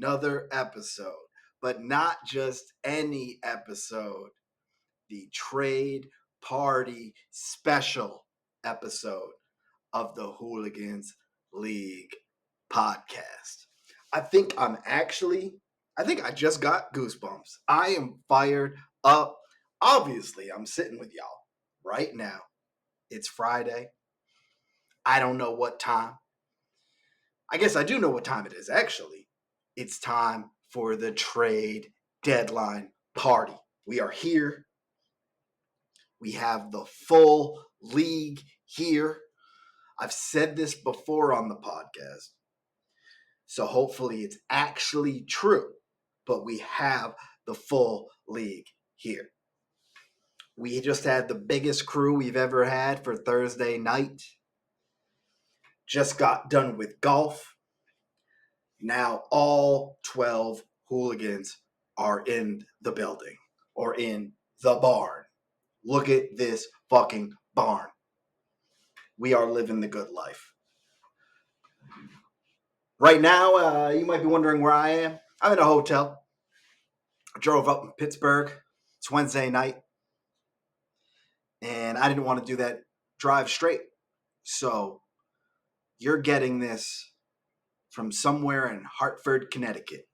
another episode, but not just any episode, the Trade Party special episode of the Hooligans League podcast. I think I just got goosebumps. I am fired up. Obviously, I'm sitting with y'all right now. It's Friday. I don't know what time. I guess I do know what time it is, actually. It's time for the trade deadline party. We are here. We have the full league here. I've said this before on the podcast, so hopefully it's actually true. But we have the full league here. We just had the biggest crew we've ever had for Thursday night. Just got done with golf. Now all 12 hooligans are in the building or in the barn. Look at this fucking barn. We are living the good life. Right now, you might be wondering where I am. I'm in a hotel. I drove up in Pittsburgh. It's Wednesday night. And I didn't want to do that drive straight. So you're getting this from somewhere in Hartford, Connecticut.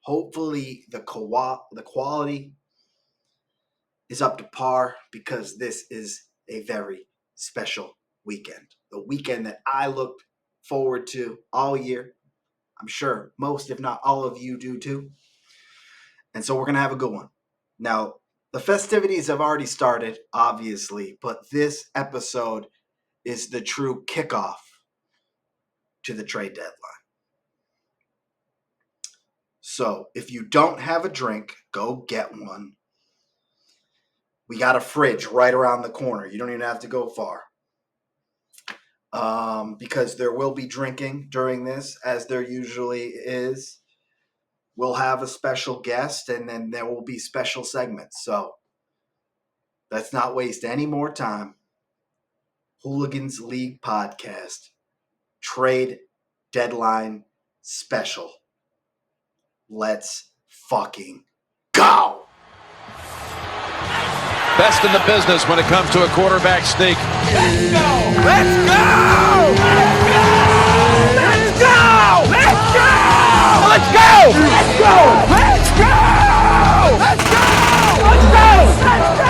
Hopefully the quality is up to par because this is a very special weekend. The weekend that I looked forward to all year. I'm sure most, if not all of you do too. And so we're going to have a good one. Now, the festivities have already started, obviously, but this episode is the true kickoff to the trade deadline. So if you don't have a drink, go get one. We got a fridge right around the corner. You don't even have to go far. Because there will be drinking during this, as there usually is. We'll have a special guest, and then there will be special segments. So let's not waste any more time. Hooligans League podcast, trade deadline special. Let's fucking go. Best in the business when it comes to a quarterback sneak. Let's go! Let's go! Let's go! Let's go! Let's go! Let's go! Let's go! Let's go! Let's go!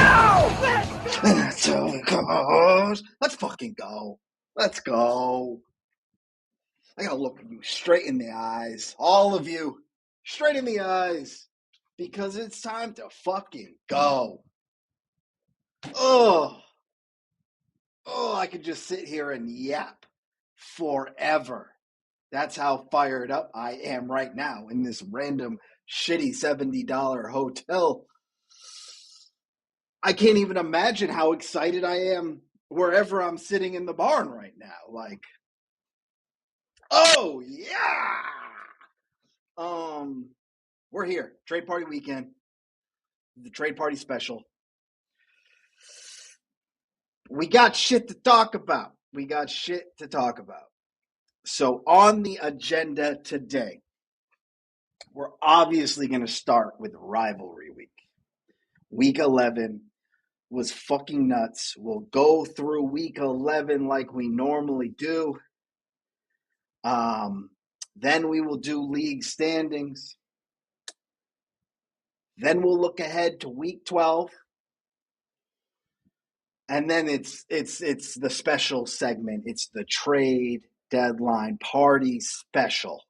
Let's go! That's how it goes. Let's fucking go. Let's go. I gotta look you straight in the eyes. All of you. Straight in the eyes. Because it's time to fucking go. Oh, I could just sit here and yap forever. That's how fired up I am right now in this random shitty $70 hotel. I can't even imagine how excited I am wherever I'm sitting in the barn right now. Like, oh yeah. We're here. Trade Party weekend. The Trade Party special. We got shit to talk about. So on the agenda today, we're obviously going to start with rivalry week. Week 11 was fucking nuts. We'll go through week 11 like we normally do. Then we will do league standings. Then we'll look ahead to week 12. And then it's the special segment. It's the trade deadline party special.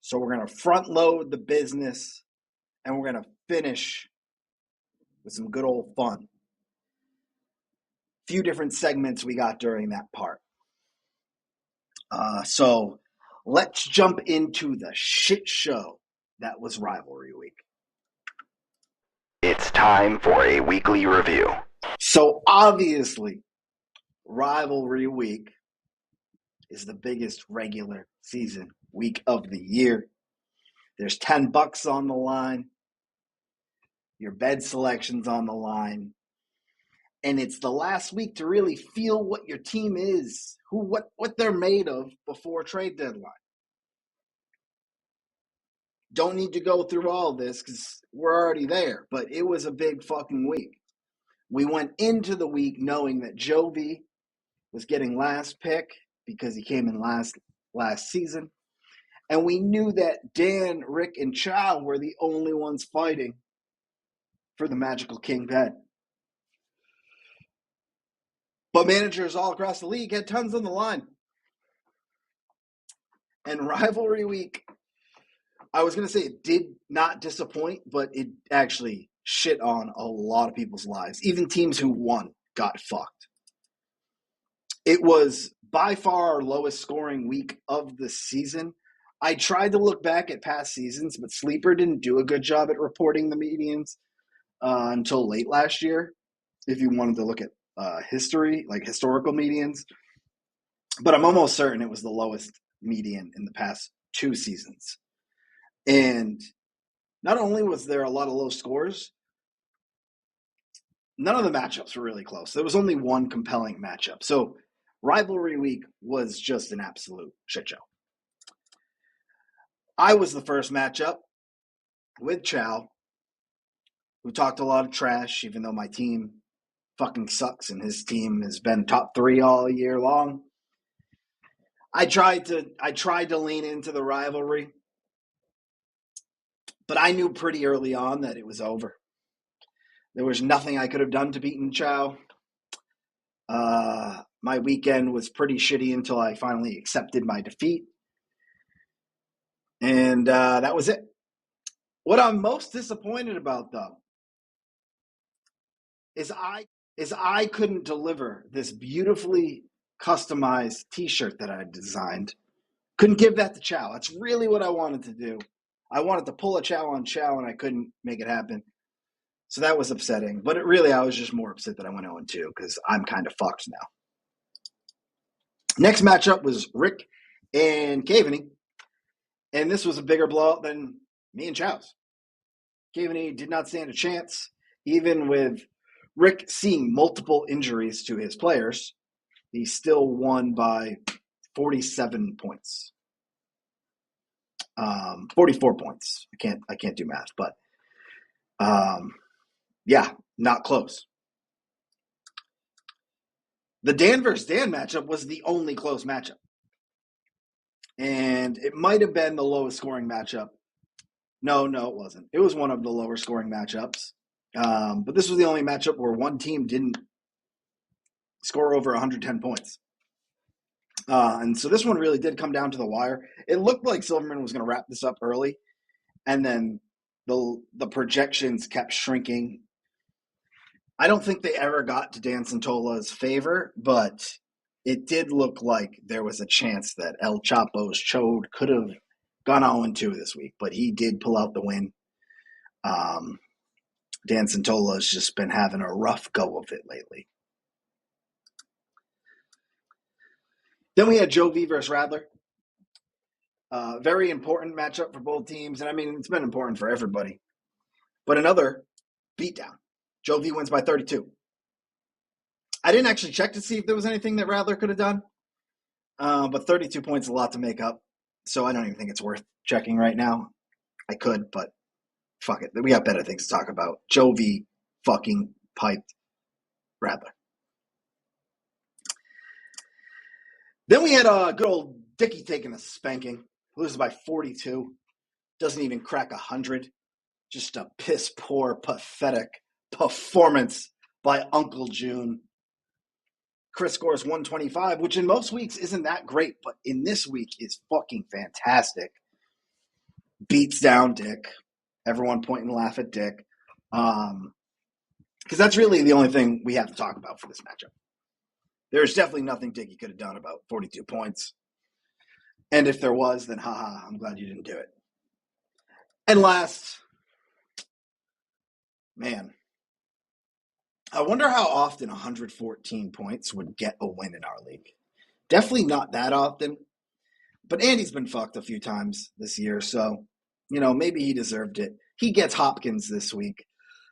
So we're going to front load the business and we're going to finish with some good old fun. Few different segments we got during that part. So let's jump into the shit show that was rivalry week. It's time for a weekly review. So obviously, rivalry week is the biggest regular season week of the year. There's $10 on the line. Your bed selection's on the line. And it's the last week to really feel what your team is, what they're made of before trade deadline. Don't need to go through all this because we're already there, but it was a big fucking week. We went into the week knowing that Jovi was getting last pick because he came in last season. And we knew that Dan, Rick, and Chow were the only ones fighting for the Magical King pen. But managers all across the league had tons on the line. And rivalry week, I was going to say it did not disappoint, but it actually shit on a lot of people's lives. Even teams who won got fucked. It was by far our lowest scoring week of the season. I tried to look back at past seasons, but Sleeper didn't do a good job at reporting the medians until late last year, if you wanted to look at history, like historical medians. But I'm almost certain it was the lowest median in the past 2 seasons. And not only was there a lot of low scores, none of the matchups were really close. There was only one compelling matchup. So rivalry week was just an absolute shit show. I was the first matchup with Chow, who talked a lot of trash, even though my team fucking sucks and his team has been top 3 all year long. I tried to lean into the rivalry, but I knew pretty early on that it was over. There was nothing I could have done to beat Chow. My weekend was pretty shitty until I finally accepted my defeat. And that was it. What I'm most disappointed about, though, is I couldn't deliver this beautifully customized t-shirt that I designed. Couldn't give that to Chow. That's really what I wanted to do. I wanted to pull a Chow on Chow, and I couldn't make it happen. So that was upsetting. But I was just more upset that I went 0-2 because I'm kind of fucked now. Next matchup was Rick and Caveney. And this was a bigger blowout than me and Chow's. Caveney did not stand a chance, even with Rick seeing multiple injuries to his players. He still won by 47 points. 44 points. I can't do math, but yeah, not close. The Dan versus Dan matchup was the only close matchup. And it might have been the lowest scoring matchup. No, it wasn't. It was one of the lower scoring matchups. But this was the only matchup where one team didn't score over 110 points. And so this one really did come down to the wire. It looked like Silverman was going to wrap this up early, and then the projections kept shrinking. I don't think they ever got to Dan Santola's favor, but it did look like there was a chance that El Chapo's Chode could have gone 0-2 this week, but he did pull out the win. Dan Santola's just been having a rough go of it lately. Then we had Jovi versus Radler. Very important matchup for both teams. And I mean, it's been important for everybody. But another beatdown. Jovi wins by 32. I didn't actually check to see if there was anything that Radler could have done. But 32 points is a lot to make up. So I don't even think it's worth checking right now. I could, but fuck it. We got better things to talk about. Jovi fucking piped Radler. Then we had a good old Dickie taking a spanking. Loses by 42. Doesn't even crack 100. Just a piss poor, pathetic performance by Uncle June. Chris scores 125, which in most weeks isn't that great, but in this week is fucking fantastic. Beats down Dick. Everyone point and laugh at Dick. Because that's really the only thing we have to talk about for this matchup. There's definitely nothing Dickie could have done about 42 points. And if there was, then haha, I'm glad you didn't do it. And last, man, I wonder how often 114 points would get a win in our league. Definitely not that often. But Andy's been fucked a few times this year, so, maybe he deserved it. He gets Hopkins this week,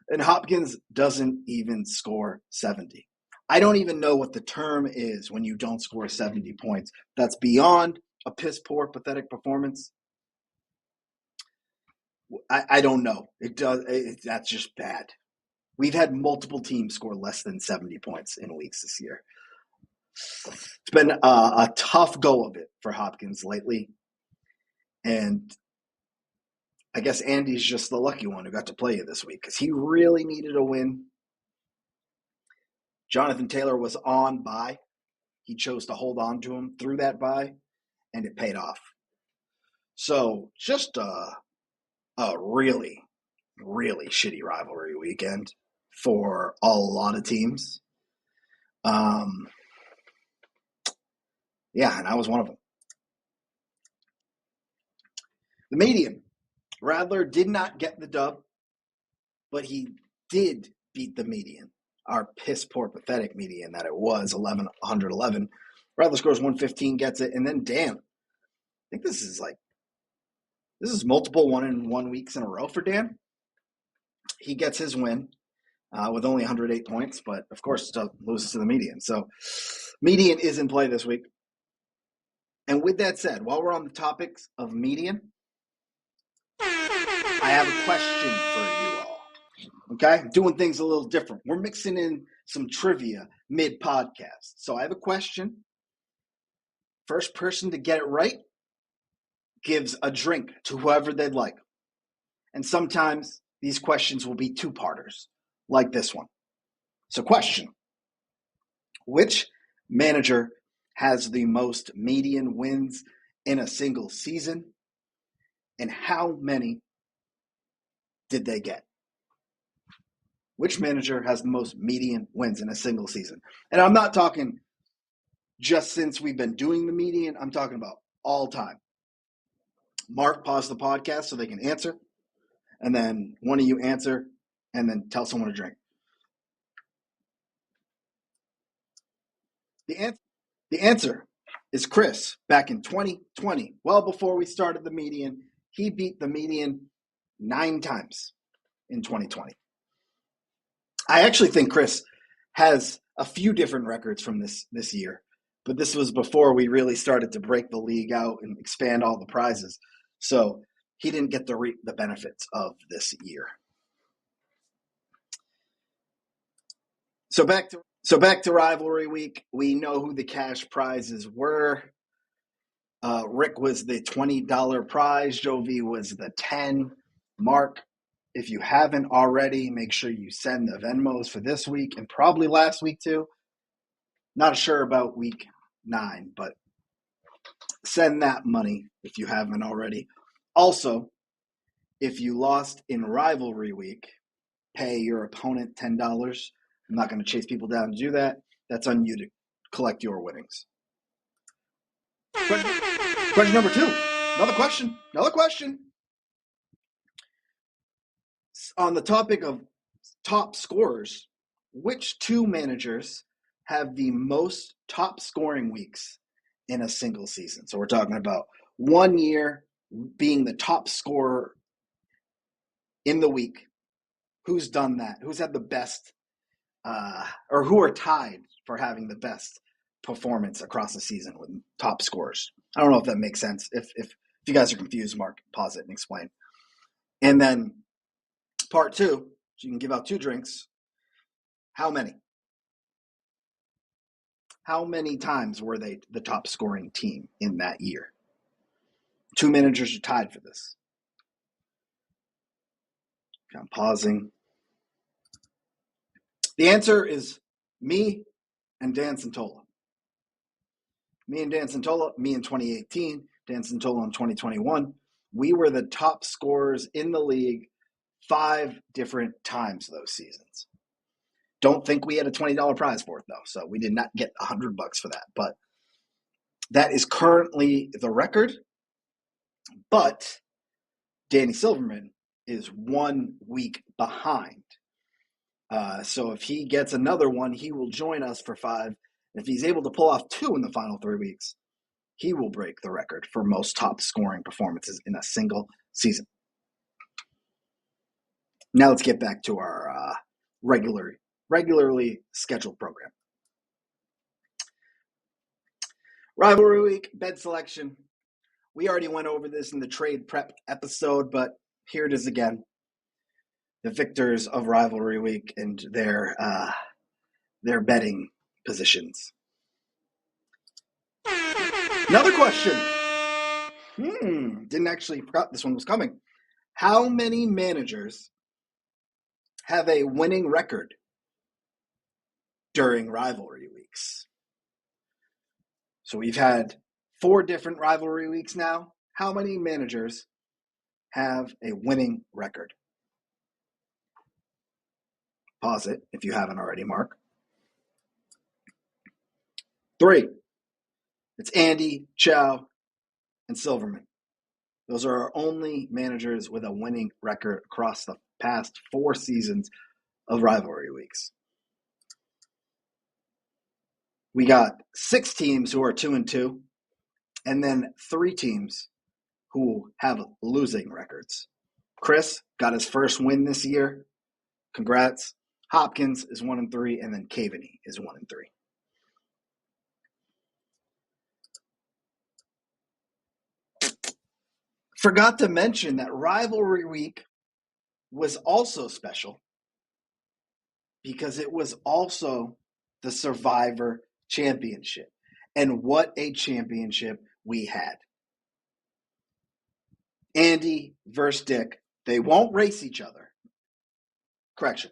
and Hopkins doesn't even score 70. I don't even know what the term is when you don't score 70 points. That's beyond a piss-poor, pathetic performance. I don't know. That's just bad. We've had multiple teams score less than 70 points in weeks this year. It's been a tough go of it for Hopkins lately. And I guess Andy's just the lucky one who got to play you this week because he really needed a win. Jonathan Taylor was on bye. He chose to hold on to him through that bye, and it paid off. So just a really, really shitty rivalry weekend for a lot of teams. Yeah, and I was one of them. The median. Radler did not get the dub, but he did beat the median. Our piss poor pathetic median that it was 111. Radler scores 115, gets it, and then Dan. I think this is multiple 1-in-1 weeks in a row for Dan. He gets his win with only 108 points, but of course loses to the median. So median is in play this week. And with that said, while we're on the topics of median, I have a question for you all. Okay? Doing things a little different. We're mixing in some trivia mid-podcast. So I have a question. First person to get it right gives a drink to whoever they'd like. And sometimes these questions will be two-parters, like this one. So question. Which manager has the most median wins in a single season? And how many did they get? Which manager has the most median wins in a single season? And I'm not talking just since we've been doing the median. I'm talking about all time. Mark, pause the podcast so they can answer. And then one of you answer and then tell someone to drink. The answer is Chris. Back in 2020, well before we started the median, he beat the median 9 times in 2020. I actually think Chris has a few different records from this year, but this was before we really started to break the league out and expand all the prizes. So he didn't get to reap the benefits of this year. So back to rivalry week. We know who the cash prizes were. Rick was the $20 prize. Jovi was the $10. Mark, if you haven't already, make sure you send the Venmos for this week and probably last week too. Not sure about week 9, but send that money if you haven't already. Also, if you lost in rivalry week, pay your opponent $10. I'm not going to chase people down to do that. That's on you to collect your winnings. Question number 2. Another question. On the topic of top scorers, which 2 managers have the most top scoring weeks in a single season? So we're talking about 1 year being the top scorer in the week. Who's done that? Who's had the best or who are tied for having the best performance across the season with top scorers? I don't know if that makes sense. If you guys are confused, Mark, pause it and explain. And then part 2, so you can give out 2 drinks. How many? How many times were they the top scoring team in that year? 2 managers are tied for this. Okay, I'm pausing. The answer is me and Dan Santola. Me and Dan Santola, me in 2018, Dan Santola in 2021. We were the top scorers in the league 5 different times those seasons. Don't think we had a $20 prize for it, though, so we did not get $100 for that. But that is currently the record. But Danny Silverman is 1 week behind. So if he gets another one, he will join us for 5. If he's able to pull off 2 in the final 3 weeks, he will break the record for most top scoring performances in a single season. Now let's get back to our regularly scheduled program. Rivalry week, bed selection. We already went over this in the trade prep episode, but here it is again. The victors of Rivalry Week and their betting positions. Another question. Didn't actually forgot this one was coming. How many managers have a winning record during rivalry weeks? So we've had 4 different rivalry weeks now. How many managers have a winning record? Pause it if you haven't already, Mark. 3. It's Andy, Chow, and Silverman. Those are our only managers with a winning record across the past 4 seasons of rivalry weeks. We got 6 teams who are 2-2, and then 3 teams who have losing records. Chris got his first win this year. Congrats. Hopkins is 1-3, and then Caveney is 1-3. Forgot to mention that Rivalry Week was also special because it was also the Survivor Championship. And what a championship we had. Andy versus Dick. They won't race each other. Correction.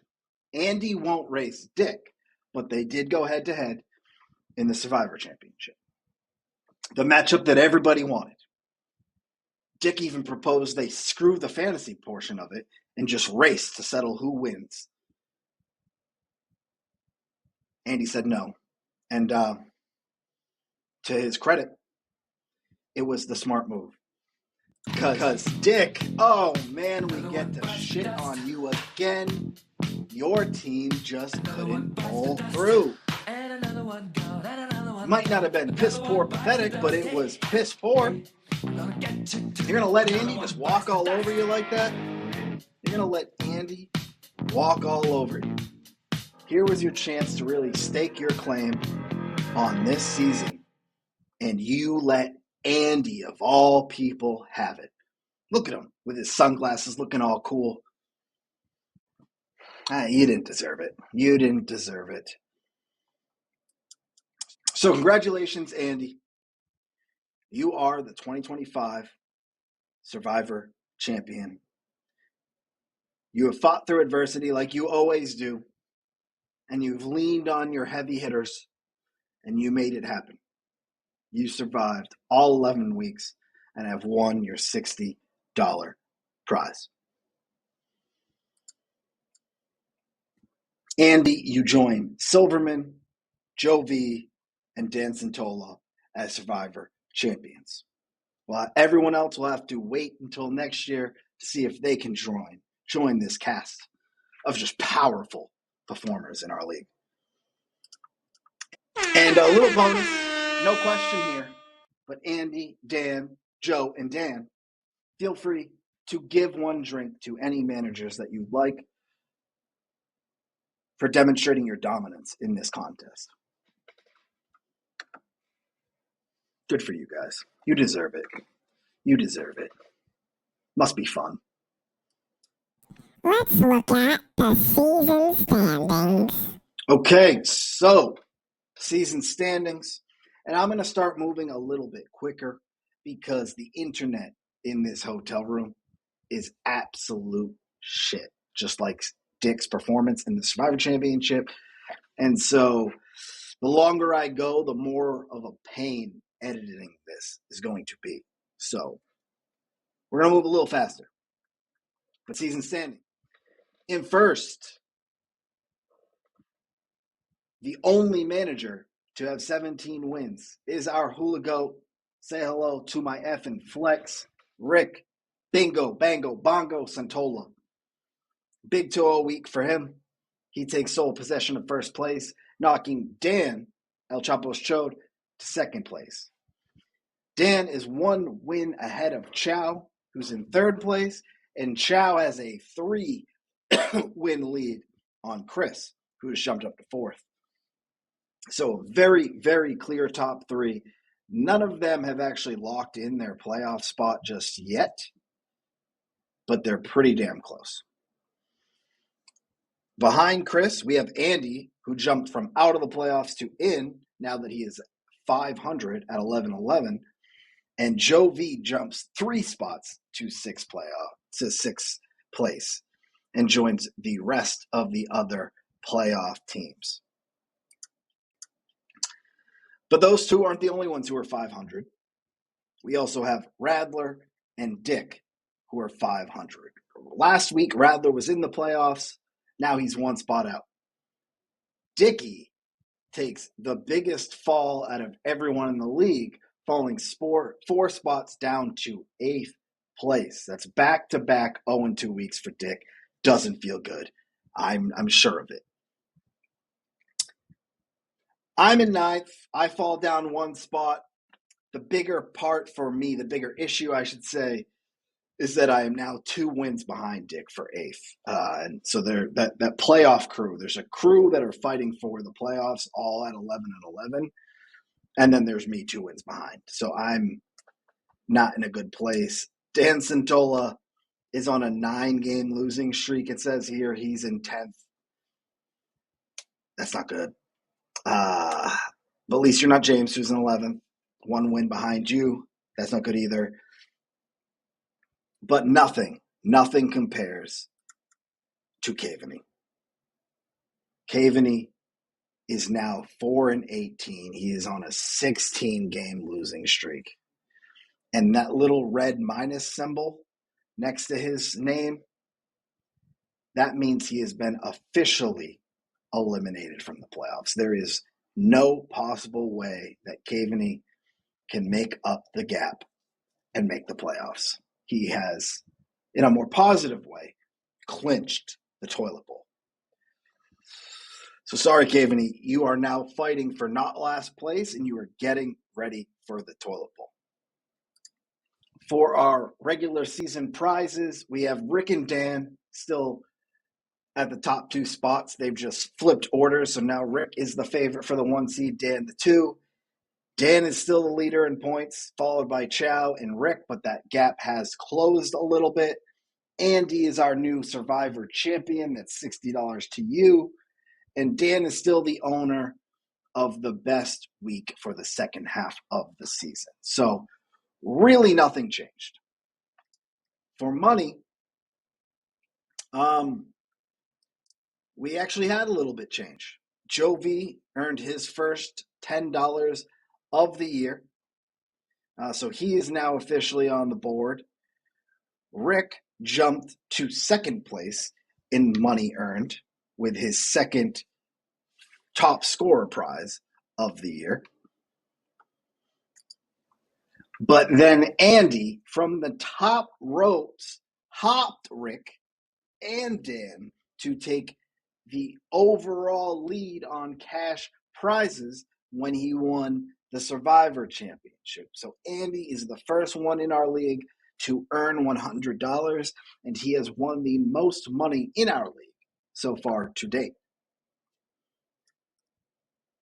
Andy won't race Dick, but they did go head-to-head in the Survivor Championship. The matchup that everybody wanted. Dick even proposed they screw the fantasy portion of it and just race to settle who wins. Andy said no. And to his credit, it was the smart move. Because Dick, oh man, we get to shit on you again. Your team just couldn't pull through. Might not have been piss poor pathetic, but it was piss poor. You're going to let Andy just walk all over you like that? You're going to let Andy walk all over you. Here was your chance to really stake your claim on this season, and you let Andy, of all people, have it. Look at him with his sunglasses looking all cool. You didn't deserve it. You didn't deserve it. So congratulations, Andy. You are the 2025 Survivor Champion. You have fought through adversity like you always do, and you've leaned on your heavy hitters, and you made it happen. You survived all 11 weeks and have won your $60 prize. Andy, you join Silverman, Joe V, and Dan Santola as Survivor champions. Well, everyone else will have to wait until next year to see if they can join this cast of just powerful performers in our league. And a little bonus, no question here, but Andy, Dan, Joe, and Dan, feel free to give one drink to any managers that you'd like for demonstrating your dominance in this contest. Good for you guys. You deserve it. You deserve it. Must be fun. Let's look at the season standings. Okay, so season standings. And I'm going to start moving a little bit quicker because the internet in this hotel room is absolute shit, just like Dick's performance in the Survivor Championship. And so the longer I go, the more of a pain editing this is going to be. So we're going to move a little faster. But season standing. In first, the only manager to have 17 wins is our Hula Goat. Say hello to my effing flex, Rick Bingo Bango Bongo Santola. Big 2-0 week for him. He takes sole possession of first place, knocking Dan, El Chapo's Chode, to second place. Dan is 1 win ahead of Chow, who's in third place, and Chow has a 3-win lead on Chris, who has jumped up to fourth. So very, very clear top 3. None of them have actually locked in their playoff spot just yet. but they're pretty damn close. Behind Chris, we have Andy, who jumped from out of the playoffs to in now that he is 500 at 11-11. And Joe V jumps 3 spots to sixth place and joins the rest of the other playoff teams. But those two aren't the only ones who are 500. We also have Radler and Dick, who are 500. Last week, Radler was in the playoffs. Now he's 1 spot out. Dickie takes the biggest fall out of everyone in the league, falling 4 spots down to 8th place. That's back-to-back 0-2 weeks for Dick. Doesn't feel good. I'm sure of it. I'm in 9th. I fall down 1 spot. The bigger part for me, the bigger issue, I should say, is that I am now 2 wins behind Dick for 8th. And so that playoff crew, there's a crew that are fighting for the playoffs all at 11-11. And then there's me 2 wins behind. So I'm not in a good place. Dan Santola is on a 9-game losing streak. It says here he's in 10th. That's not good. But at least you're not James, who's in 11th. 1 win behind you. That's not good either. But nothing compares to Caveney. Caveney is now 4-18. He is on a 16-game losing streak. And that little red minus symbol next to his name, that means he has been officially eliminated from the playoffs. There is no possible way that Caveney can make up the gap and make the playoffs. He has, in a more positive way, clinched the toilet bowl. So sorry, Caveney, you are now fighting for not last place, and you are getting ready for the toilet bowl. For our regular season prizes, we have Rick and Dan still at the top 2 spots. They've just flipped orders, so now Rick is the favorite for the 1 seed, Dan the 2. Dan is still the leader in points, followed by Chow and Rick, but that gap has closed a little bit. Andy is our new Survivor champion. That's $60 to you. And Dan is still the owner of the best week for the second half of the season. So really nothing changed. For money, we actually had a little bit change. Joe V earned his first $10 of the year. So he is now officially on the board. Rick jumped to 2nd place in money earned with his 2nd top scorer prize of the year. But then Andy from the top ropes hopped Rick and Dan to take the overall lead on cash prizes when he won the Survivor Championship. So Andy is the first one in our league to earn $100, and he has won the most money in our league so far to date.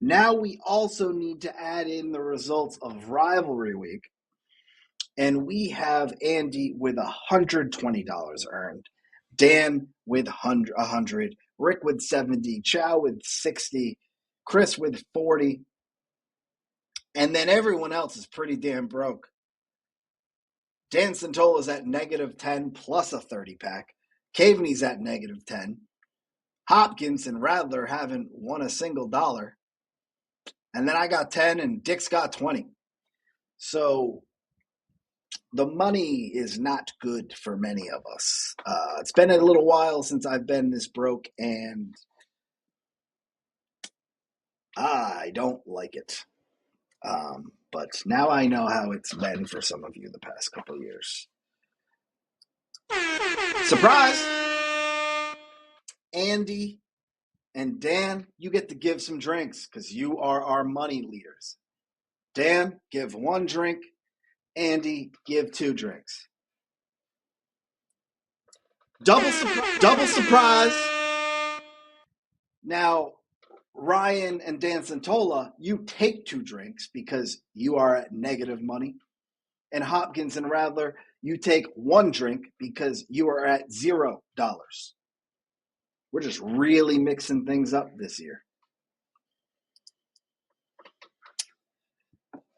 Now we also need to add in the results of Rivalry Week, and we have Andy with $120 earned, Dan with $100, Rick with $70, Chow with $60, Chris with $40, and then everyone else is pretty damn broke. Dan Santola is at -10 plus a 30-pack. Caveney's at -10. Hopkins and Radler haven't won a single dollar. And then I got 10 and Dick's got 20. So the money is not good for many of us. It's been a little while since I've been this broke, and I don't like it. But now I know how it's been for some of you the past couple of years. Surprise! Andy and Dan, you get to give some drinks because you are our money leaders. Dan, give 1 drink. Andy, give 2 drinks. Double surprise. Now, Ryan and Dan Santola, you take 2 drinks because you are at negative money. And Hopkins and Radler, you take one drink because you are at $0. We're just really mixing things up this year.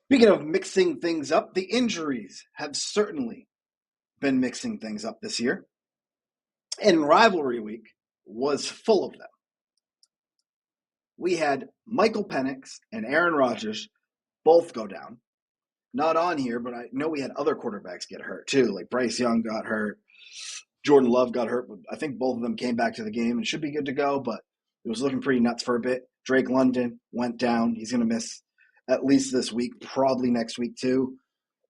Speaking of mixing things up, the injuries have certainly been mixing things up this year. And rivalry week was full of them. We had Michael Penix and Aaron Rodgers both go down. Not on here, but I know we had other quarterbacks get hurt too. Like Bryce Young got hurt. Jordan Love got hurt. I think both of them came back to the game and should be good to go, but it was looking pretty nuts for a bit. Drake London went down. He's going to miss at least this week, probably next week too.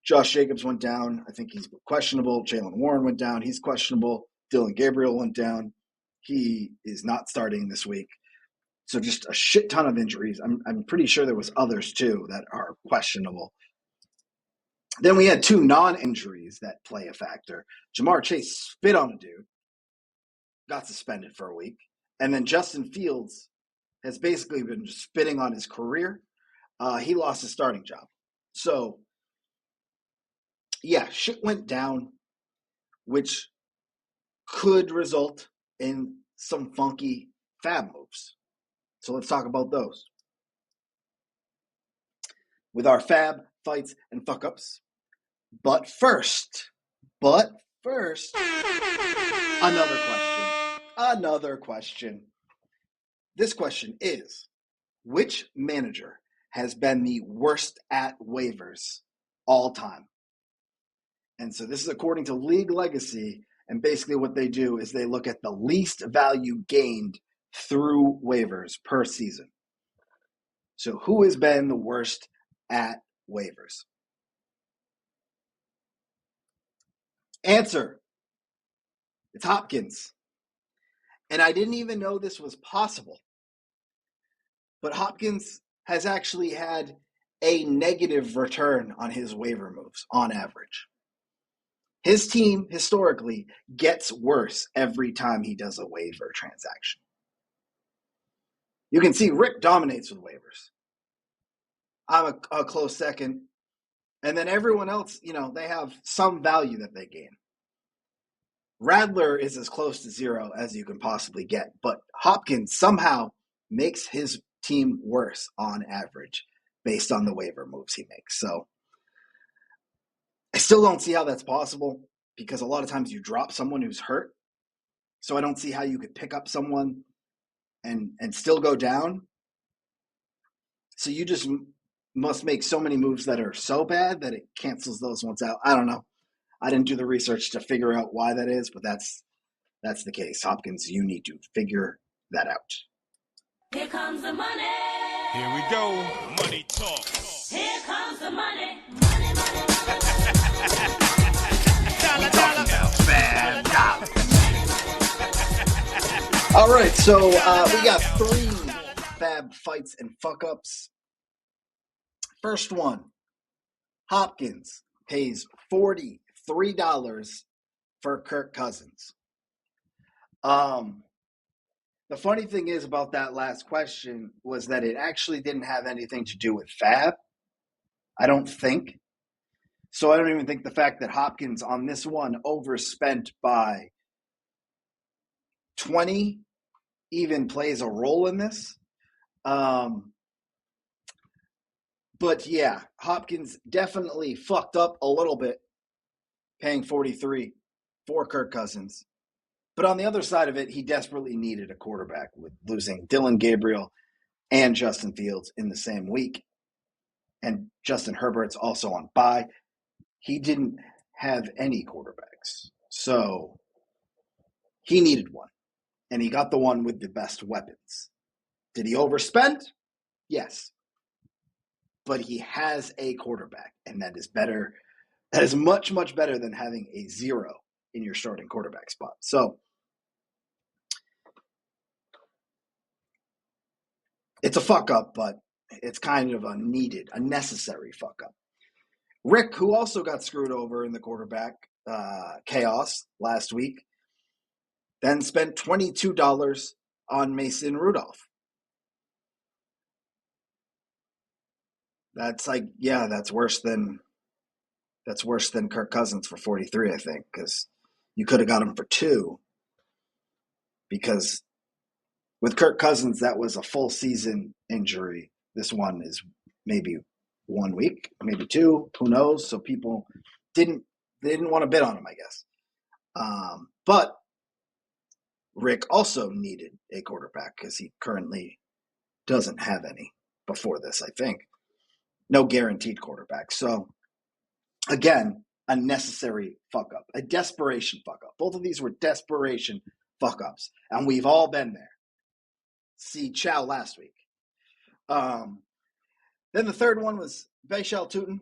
Josh Jacobs went down. I think he's questionable. Jaylen Warren went down. He's questionable. Dylan Gabriel went down. He is not starting this week. So just a shit ton of injuries. I'm pretty sure there was others too that are questionable. Then we had two non-injuries that play a factor. Jamar Chase spit on a dude, got suspended for a week. And then Justin Fields has basically been spitting on his career. He lost his starting job. So, yeah, shit went down, which could result in some funky fab moves. So let's talk about those. With our fab fights and fuck-ups. But first, another question. This question is, which manager has been the worst at waivers all time? And so this is according to League Legacy, and basically what they do is they look at the least value gained through waivers per season. So who has been the worst at waivers? Answer. It's Hopkins. And I didn't even know this was possible. But Hopkins has actually had a negative return on his waiver moves on average. His team historically gets worse every time he does a waiver transaction. You can see Rick dominates with waivers. I'm a close second. And then everyone else, they have some value that they gain. Radler is as close to zero as you can possibly get, but Hopkins somehow makes his team worse on average based on the waiver moves he makes. So I still don't see how that's possible because a lot of times you drop someone who's hurt. So I don't see how you could pick up someone and still go down. So you just must make so many moves that are so bad that it cancels those ones out. I don't know. I didn't do the research to figure out why that is, but that's the case. Hopkins, you need to figure that out. Here comes the money. Here we go. Money talk. Here comes the money. Money, money, money. Dollar, dollar. Bad dollar. All right, so we got 3 fab fights and fuck-ups. First one, Hopkins pays $43 for Kirk Cousins. The funny thing is about that last question was that it actually didn't have anything to do with fab, I don't think. So I don't even think the fact that Hopkins on this one overspent by 20 even plays a role in this. But yeah, Hopkins definitely fucked up a little bit paying $43 for Kirk Cousins. But on the other side of it, he desperately needed a quarterback with losing Dylan Gabriel and Justin Fields in the same week. And Justin Herbert's also on bye. He didn't have any quarterbacks. So he needed one. And he got the one with the best weapons. Did he overspend? Yes. But he has a quarterback, and that is better. That is much, much better than having a 0 in your starting quarterback spot. So it's a fuck up, but it's kind of a necessary fuck up. Rick, who also got screwed over in the quarterback chaos last week, then spent $22 on Mason Rudolph. That's that's worse than That's worse than Kirk Cousins for 43, I think, because you could have got him for 2. Because with Kirk Cousins, that was a full season injury. This one is maybe 1 week, maybe 2. Who knows? So people didn't want to bid on him, I guess. But Rick also needed a quarterback because he currently doesn't have any before this, I think. No guaranteed quarterback. So, again, a necessary fuck-up, a desperation fuck-up. Both of these were desperation fuck-ups, and we've all been there. See Chow last week. Then the third one was Bashal Tutin.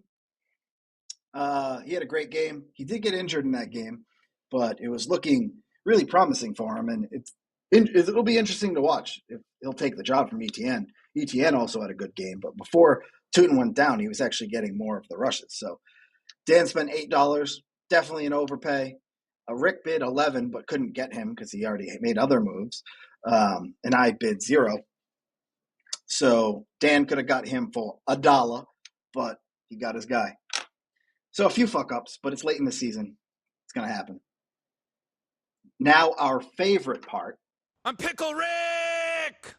He had a great game. He did get injured in that game, but it was looking really promising for him, and it'll be interesting to watch if he'll take the job from ETN. ETN also had a good game, but before Tutin went down, he was actually getting more of the rushes. So Dan spent $8, definitely an overpay. Rick bid 11, but couldn't get him because he already made other moves, and I bid 0. So Dan could have got him for $1, but he got his guy. So a few fuck-ups, but it's late in the season. It's going to happen. Now our favorite part. I'm Pickle Rick!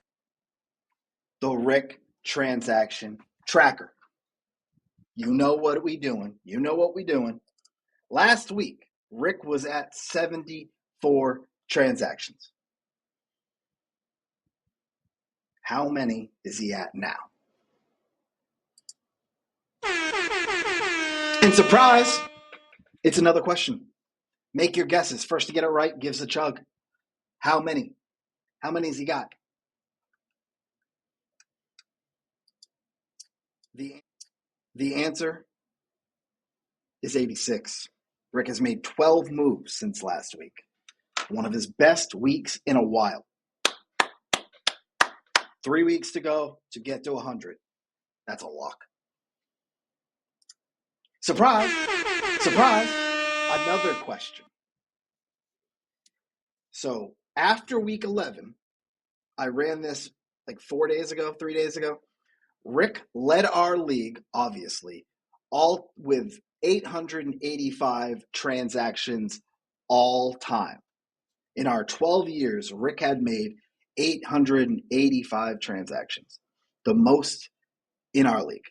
The Rick transaction tracker. You know what we doing. You know what we doing. Last week, Rick was at 74 transactions. How many is he at now? And surprise, it's another question. Make your guesses. First to get it right gives a chug. How many? How many has he got? The answer is 86. Rick has made 12 moves since last week. One of his best weeks in a while. 3 weeks to go to get to 100. That's a lock. Surprise! Surprise! Another question. So after week 11, I ran this like 3 days ago. Rick led our league, obviously, all with 885 transactions all time. In our 12 years, Rick had made 885 transactions, the most in our league.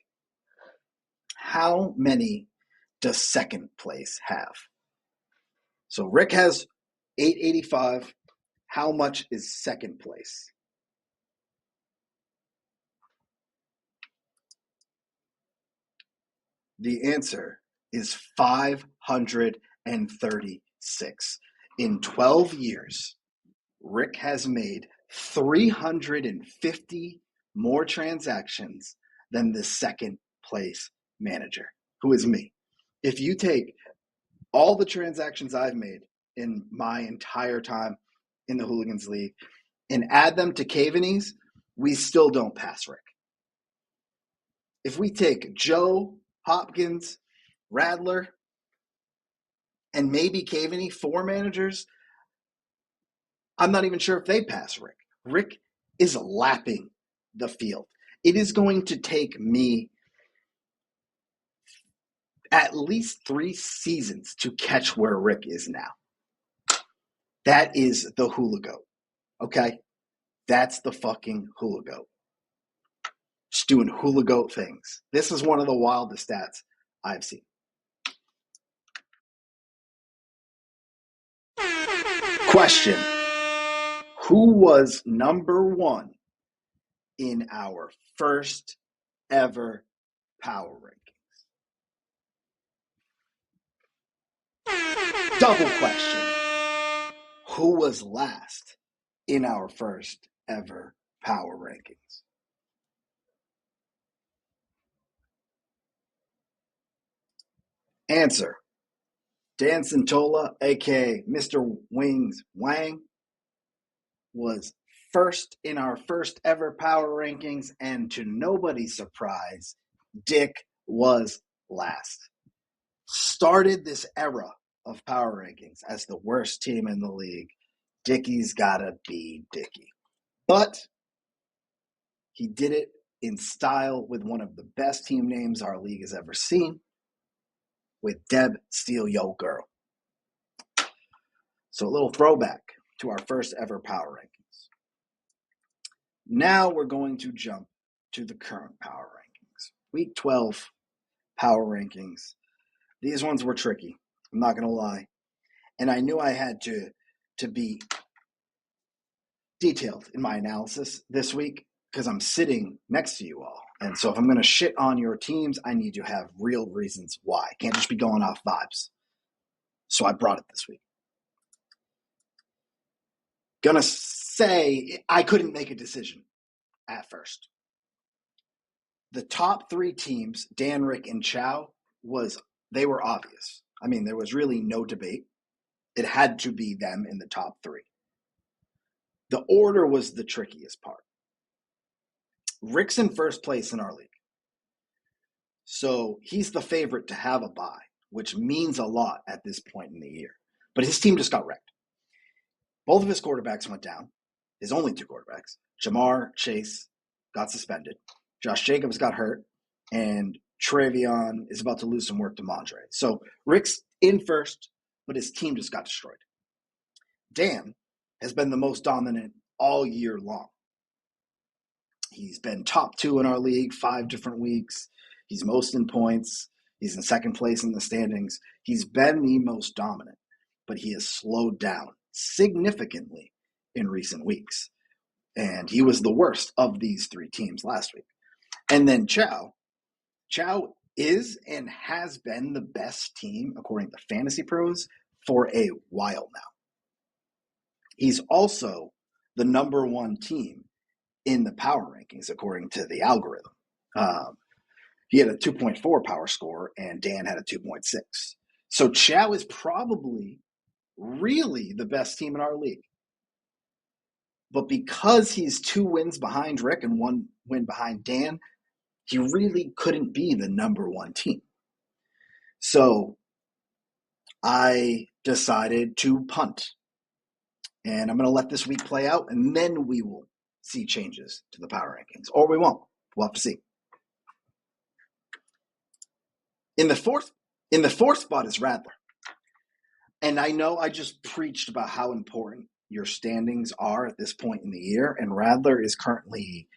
How many does second place have? So Rick has 885. How much is second place? The answer is 536. In 12 years, Rick has made 350 more transactions than the second place manager, who is me. If you take all the transactions I've made in my entire time in the Hooligans League and add them to Caveney's, we still don't pass Rick. If we take Joe, Hopkins, Radler, and maybe Caveney, 4 managers, I'm not even sure if they pass Rick. Rick is lapping the field. It is going to take me at least 3 seasons to catch where Rick is now. That is the hula goat, okay? That's the fucking hula goat. Just doing hula goat things. This is one of the wildest stats I've seen. Question. Who was number 1 in our first ever power rankings? Double question. Who was last in our first ever power rankings? Answer. Dan Santola, aka Mr. Wings Wang, was first in our first ever power rankings, and to nobody's surprise, Dick was last. Started this era of power rankings as the worst team in the league. Dickie's gotta be Dickie. But he did it in style with one of the best team names our league has ever seen. with Deb Steal Yo Girl. So a little throwback to our first ever power rankings. Now we're going to jump to the current power rankings. Week 12 power rankings. These ones were tricky. I'm not going to lie. And I knew I had to be detailed in my analysis this week because I'm sitting next to you all. And so if I'm going to shit on your teams, I need to have real reasons why. I can't just be going off vibes. So I brought it this week. Gonna say I couldn't make a decision at first. The top 3 teams, Dan, Rick, and Chow, they were obvious. I mean, there was really no debate. It had to be them in the top 3. The order was the trickiest part. Rick's in first place in our league. So he's the favorite to have a bye, which means a lot at this point in the year. But his team just got wrecked. Both of his quarterbacks went down. His only 2 quarterbacks. Jamar Chase got suspended. Josh Jacobs got hurt. And Travion is about to lose some work to Mondre. So Rick's in first, but his team just got destroyed. Dan has been the most dominant all year long. He's been top 2 in our league 5 different weeks. He's most in points. He's in second place in the standings. He's been the most dominant, but he has slowed down significantly in recent weeks. And he was the worst of these 3 teams last week. And then Chow is and has been the best team, according to Fantasy Pros, for a while now. He's also the number 1 team in the power rankings, according to the algorithm. He had a 2.4 power score, and Dan had a 2.6. So Chow is probably really the best team in our league. But because he's 2 wins behind Rick and 1 win behind Dan, he really couldn't be the number 1 team. So I decided to punt. And I'm going to let this week play out, and then we will see changes to the power rankings. Or we won't. We'll have to see. In the fourth spot is Radler. And I know I just preached about how important your standings are at this point in the year, and Radler is currently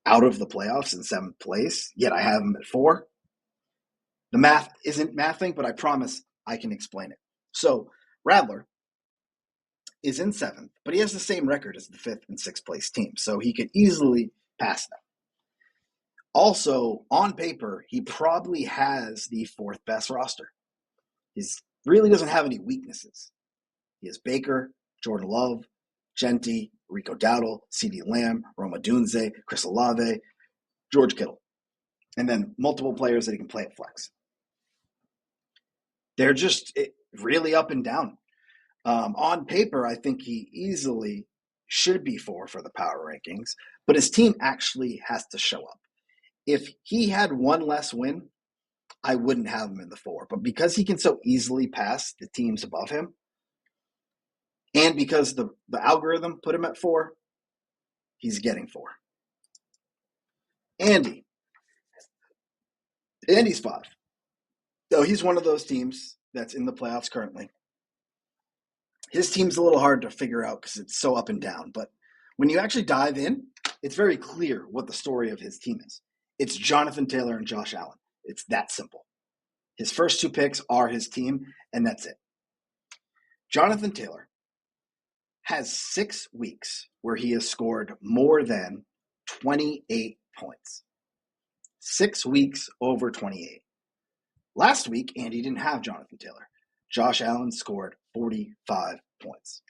out of the playoffs in 7th place, yet I have him at 4. The math isn't mathing, but I promise I can explain it. So Radler is in 7th, but he has the same record as the 5th and 6th place team, so he could easily pass them. Also, on paper, he probably has the 4th best roster. He really doesn't have any weaknesses. He has Baker, Jordan Love, Genti, Rico Dowdle, CeeDee Lamb, Roma Dunze, Chris Olave, George Kittle, and then multiple players that he can play at flex. They're just really up and down. On paper, I think he easily should be 4 for the power rankings, but his team actually has to show up. If he had 1 less win, I wouldn't have him in the 4. But because he can so easily pass the teams above him, and because the algorithm put him at 4, he's getting 4. Andy's 5. So he's one of those teams that's in the playoffs currently. His team's a little hard to figure out because it's so up and down. But when you actually dive in, it's very clear what the story of his team is. It's Jonathan Taylor and Josh Allen. It's that simple. His first 2 picks are his team, and that's it. Jonathan Taylor has 6 weeks where he has scored more than 28 points. 6 weeks over 28. Last week, Andy didn't have Jonathan Taylor. Josh Allen scored 45 points.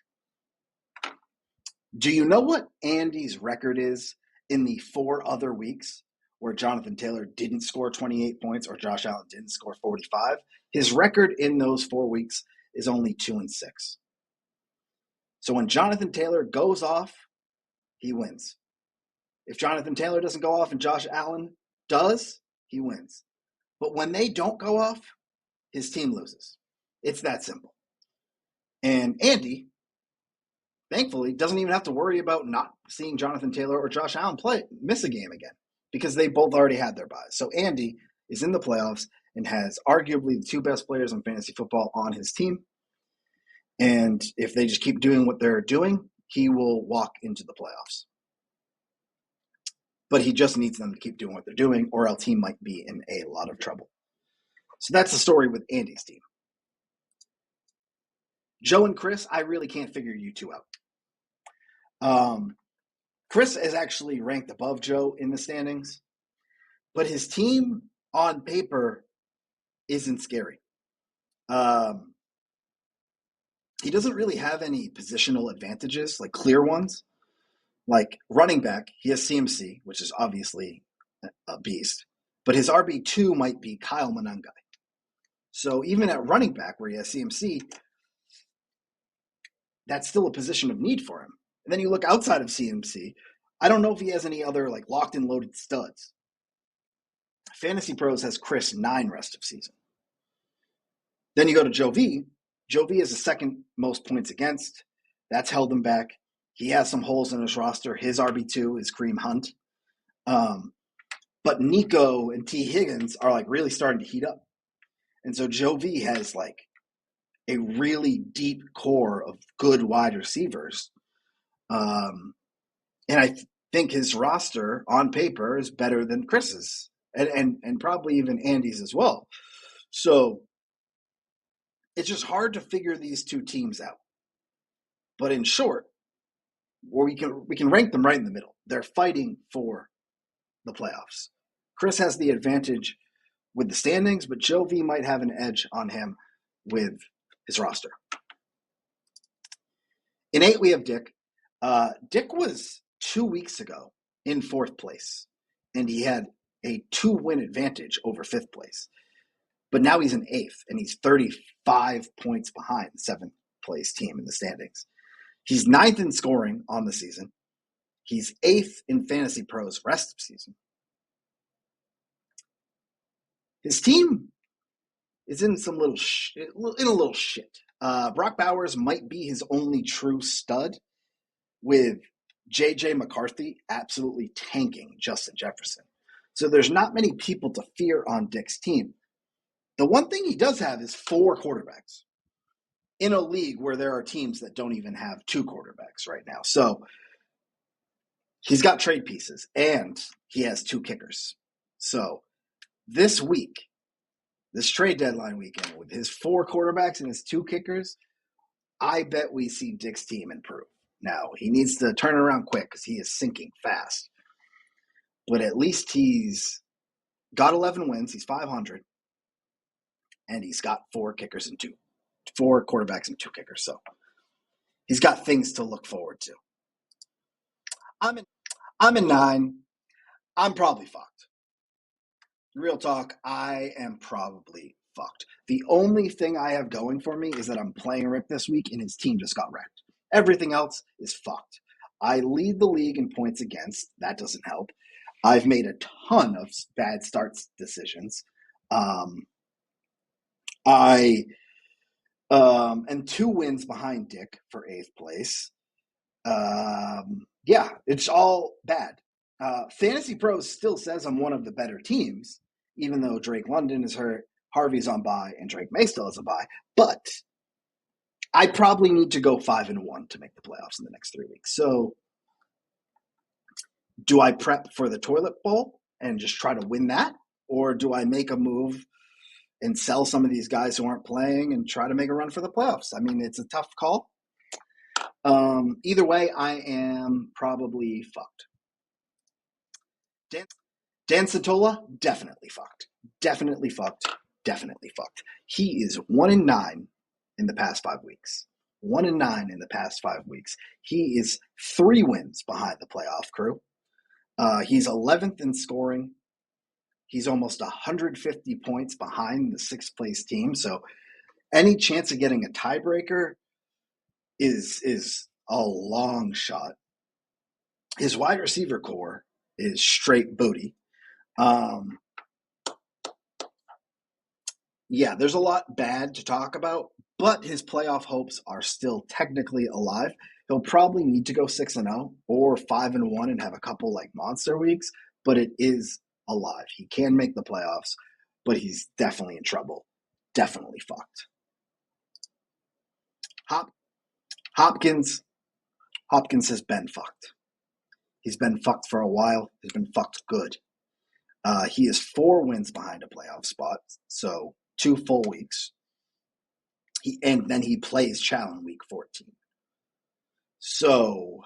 Do you know what Andy's record is in the 4 other weeks where Jonathan Taylor didn't score 28 points or Josh Allen didn't score 45? His record in those 4 weeks is only 2-6. So when Jonathan Taylor goes off, he wins. If Jonathan Taylor doesn't go off and Josh Allen does, he wins. But when they don't go off, his team loses. It's that simple. And Andy, thankfully, doesn't even have to worry about not seeing Jonathan Taylor or Josh Allen miss a game again because they both already had their buys. So Andy is in the playoffs and has arguably the two best players in fantasy football on his team. And if they just keep doing what they're doing, he will walk into the playoffs. But he just needs them to keep doing what they're doing, or else he might be in a lot of trouble. So that's the story with Andy's team. Joe and Chris, I really can't figure you two out. Chris is actually ranked above Joe in the standings, but his team on paper isn't scary. He doesn't really have any positional advantages, like clear ones. Like running back, he has CMC, which is obviously a beast, but his RB2 might be Kyle Monangai. So even at running back, where he has CMC, that's still a position of need for him. And then you look outside of CMC, I don't know if he has any other like locked and loaded studs. Fantasy Pros has Chris 9 rest of season. Then you go to Joe V. Joe V is the second most points against. That's held him back. He has some holes in his roster. His RB2 is Kareem Hunt. But Nico and T. Higgins are like really starting to heat up. And so Joe V has like a really deep core of good wide receivers. And I think his roster on paper is better than Chris's and probably even Andy's as well. So it's just hard to figure these two teams out. But in short, where we can rank them right in the middle. They're fighting for the playoffs. Chris has the advantage with the standings, but Joe V might have an edge on him with his roster. In 8, we have Dick. Dick was 2 weeks ago in 4th place, and he had a 2-win advantage over 5th place. But now he's in 8th, and he's 35 points behind the 7th place team in the standings. He's 9th in scoring on the season. He's 8th in Fantasy Pros rest of season. His team is in some little shit. Brock Bowers might be his only true stud, with J.J. McCarthy absolutely tanking Justin Jefferson. So there's not many people to fear on Dick's team. The one thing he does have is 4 quarterbacks in a league where there are teams that don't even have 2 quarterbacks right now. So he's got trade pieces, and he has 2 kickers. So this week, this trade deadline weekend, with his 4 quarterbacks and his 2 kickers, I bet we see Dick's team improve. Now, he needs to turn around quick because he is sinking fast. But at least he's got 11 wins. He's 500. And he's got 4 kickers and 4 quarterbacks and 2 kickers. So he's got things to look forward to. I'm in 9. I'm probably fucked. Real talk, I am probably fucked. The only thing I have going for me is that I'm playing Rick this week and his team just got wrecked. Everything else is fucked. I lead the league in points against. That doesn't help. I've made a ton of bad starts decisions. I am 2 wins behind Dick for 8th place. Yeah, it's all bad. Fantasy Pros still says I'm one of the better teams, even though Drake London is hurt, Harvey's on bye, and Drake May still is a bye. But I probably need to go 5-1 to make the playoffs in the next 3 weeks. So do I prep for the toilet bowl and just try to win that? Or do I make a move and sell some of these guys who aren't playing and try to make a run for the playoffs? I mean, it's a tough call. Either way, I am probably fucked. Dan Satola, definitely fucked. Definitely fucked. Definitely fucked. He is 1-9 in the past 5 weeks. 1-9 in the past 5 weeks. He is 3 wins behind the playoff crew. He's 11th in scoring. He's almost 150 points behind the 6th place team. So any chance of getting a tiebreaker is a long shot. His wide receiver core is straight booty. Yeah, there's a lot bad to talk about, but his playoff hopes are still technically alive. He'll probably need to go 6-0 or 5-1 and have a couple like monster weeks, but it is alive. He can make the playoffs. but he's definitely in trouble. Definitely fucked. Hopkins has been fucked. He's been fucked for a while. He's been fucked good. He is 4 wins behind a playoff spot, so 2 full weeks. And then he plays Chow in week 14. So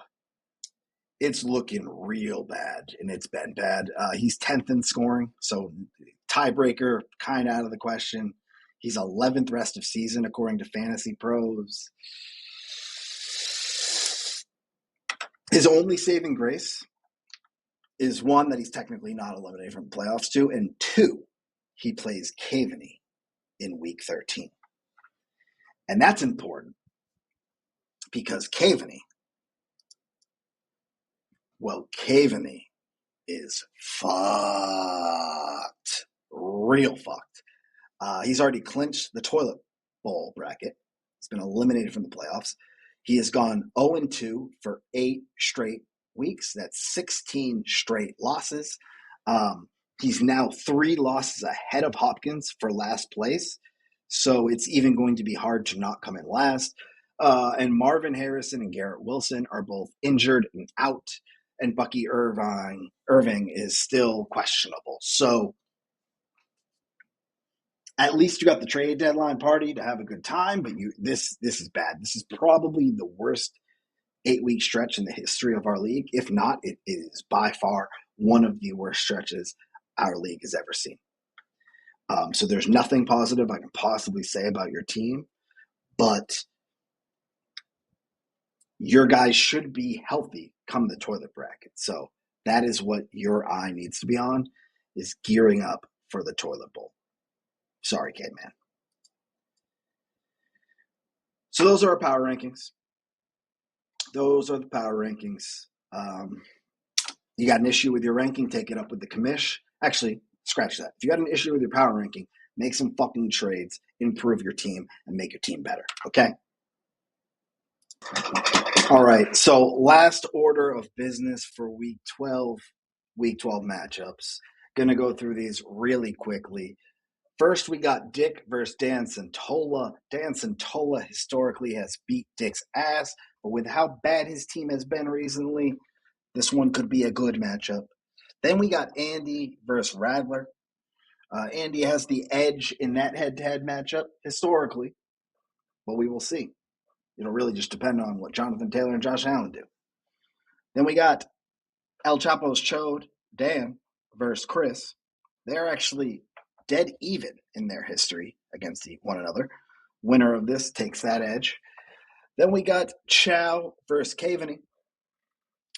it's looking real bad, and it's been bad. He's 10th in scoring, so tiebreaker kind of out of the question. He's 11th rest of season according to Fantasy Pros. His only saving grace is 1, that he's technically not eliminated from the playoffs, 2, and 2, he plays Caveney in week 13. And that's important because Caveney is fucked. Real fucked. He's already clinched the toilet bowl bracket. He's been eliminated from the playoffs. He has gone 0-2 for 8 straight weeks. That's 16 straight losses. He's now 3 losses ahead of Hopkins for last place. So it's even going to be hard to not come in last. And Marvin Harrison and Garrett Wilson are both injured and out. And Bucky Irving is still questionable. So at least you got the trade deadline party to have a good time, but this is bad. This is probably the worst 8-week stretch in the history of our league. If not, it is by far one of the worst stretches our league has ever seen. So there's nothing positive I can possibly say about your team, but your guys should be healthy come the toilet bracket. So that is what your eye needs to be on, is gearing up for the toilet bowl. Sorry, K-Man. So those are our power rankings. Those are the power rankings. You got an issue with your ranking, take it up with the commish. Actually, scratch that. If you got an issue with your power ranking, make some fucking trades, improve your team, and make your team better. Okay? All right. So last order of business for week 12 matchups. Going to go through these really quickly. First, we got Dick versus Dan Santola. Dan Santola historically has beat Dick's ass, but with how bad his team has been recently, this one could be a good matchup. Then we got Andy versus Radler. Andy has the edge in that head-to-head matchup historically, but we will see. It'll really just depend on what Jonathan Taylor and Josh Allen do. Then we got El Chapo's Chode, Dan versus Chris. They're actually dead even in their history against one another. Winner of this takes that edge. Then we got Chow versus Caveney.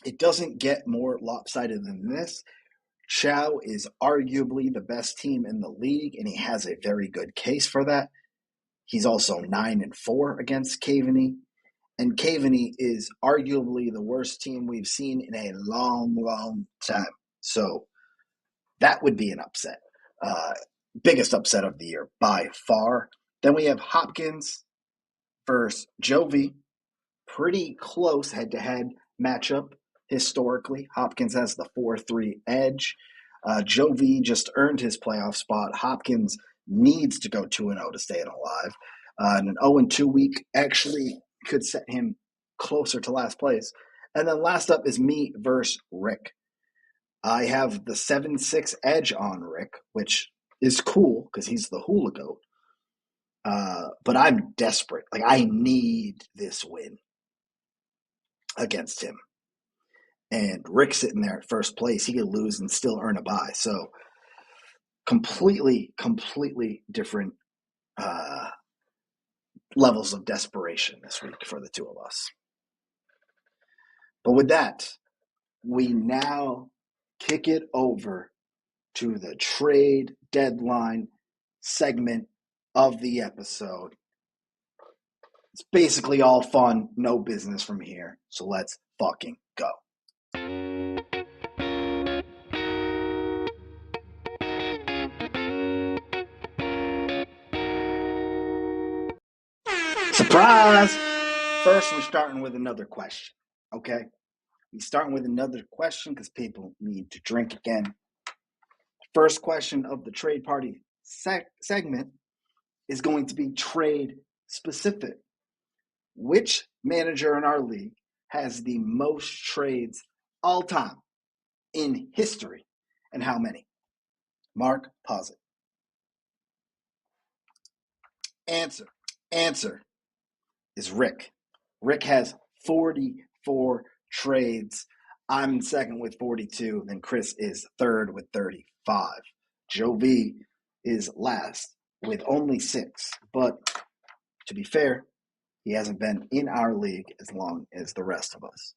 It doesn't get more lopsided than this. Chow is arguably the best team in the league, and he has a very good case for that. He's also 9-4 against Caveney. And Caveney is arguably the worst team we've seen in a long, long time. So that would be an upset. Biggest upset of the year by far. Then we have Hopkins versus Jovi. Pretty close head-to-head matchup historically. Hopkins has the 4-3 edge. Jovi just earned his playoff spot. Hopkins needs to go 2-0 to stay alive. And an 0-2 week actually could set him closer to last place. And then last up is me versus Rick. I have the 7-6 edge on Rick, which is cool because he's the hula goat. But I'm desperate. Like, I need this win against him. And Rick's sitting there at first place. He could lose and still earn a bye. So completely different levels of desperation this week for the two of us. But with that, we now kick it over to the trade deadline segment of the episode. It's basically all fun, no business from here. So let's fucking go. Surprise! First, we're starting with another question, okay? We're starting with another question because people need to drink again. First question of the trade party segment is going to be trade specific. Which manager in our league has the most trades all time in history, and how many? Mark, pause it. Answer is Rick. Rick has 44 trades. I'm second with 42. Then Chris is third with 35. Joe V is last with only 6. But to be fair, he hasn't been in our league as long as the rest of us.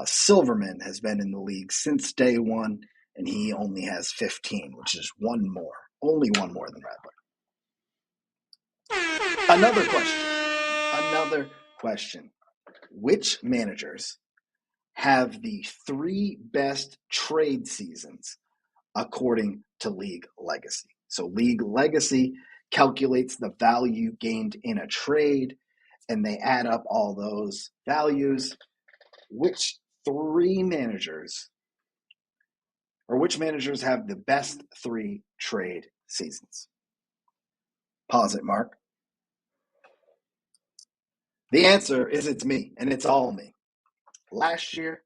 Silverman has been in the league since day one, and he only has 15, which is only one more than Radler. Another question. Which managers have the 3 best trade seasons according to League Legacy? So League Legacy calculates the value gained in a trade, and they add up all those values. Which managers have the best 3 trade seasons? Pause it, Mark. The answer is it's me, and it's all me. Last year,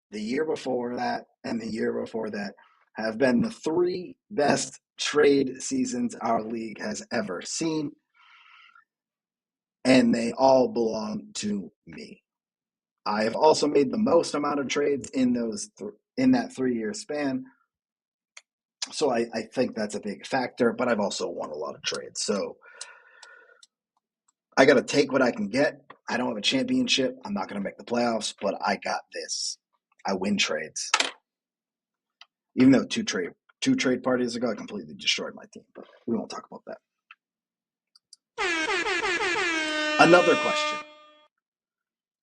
the year before that, and the year before that have been the 3 best trade seasons our league has ever seen, and they all belong to me. I have also made the most amount of trades in that 3-year span, so I think that's a big factor, but I've also won a lot of trades. So I got to take what I can get. I don't have a championship. I'm not going to make the playoffs, but I got this. I win trades. Even though two trade parties ago, I completely destroyed my team, but we won't talk about that. Another question.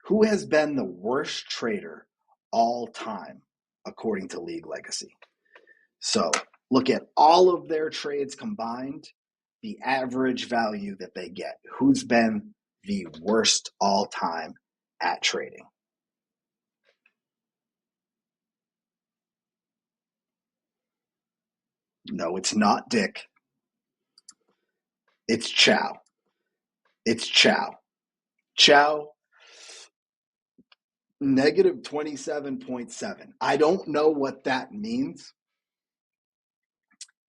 Who has been the worst trader all time according to League Legacy? So look at all of their trades combined, the average value that they get. Who's been the worst all time at trading? No, it's not Dick. It's Chow. Chow, negative 27.7. I don't know what that means,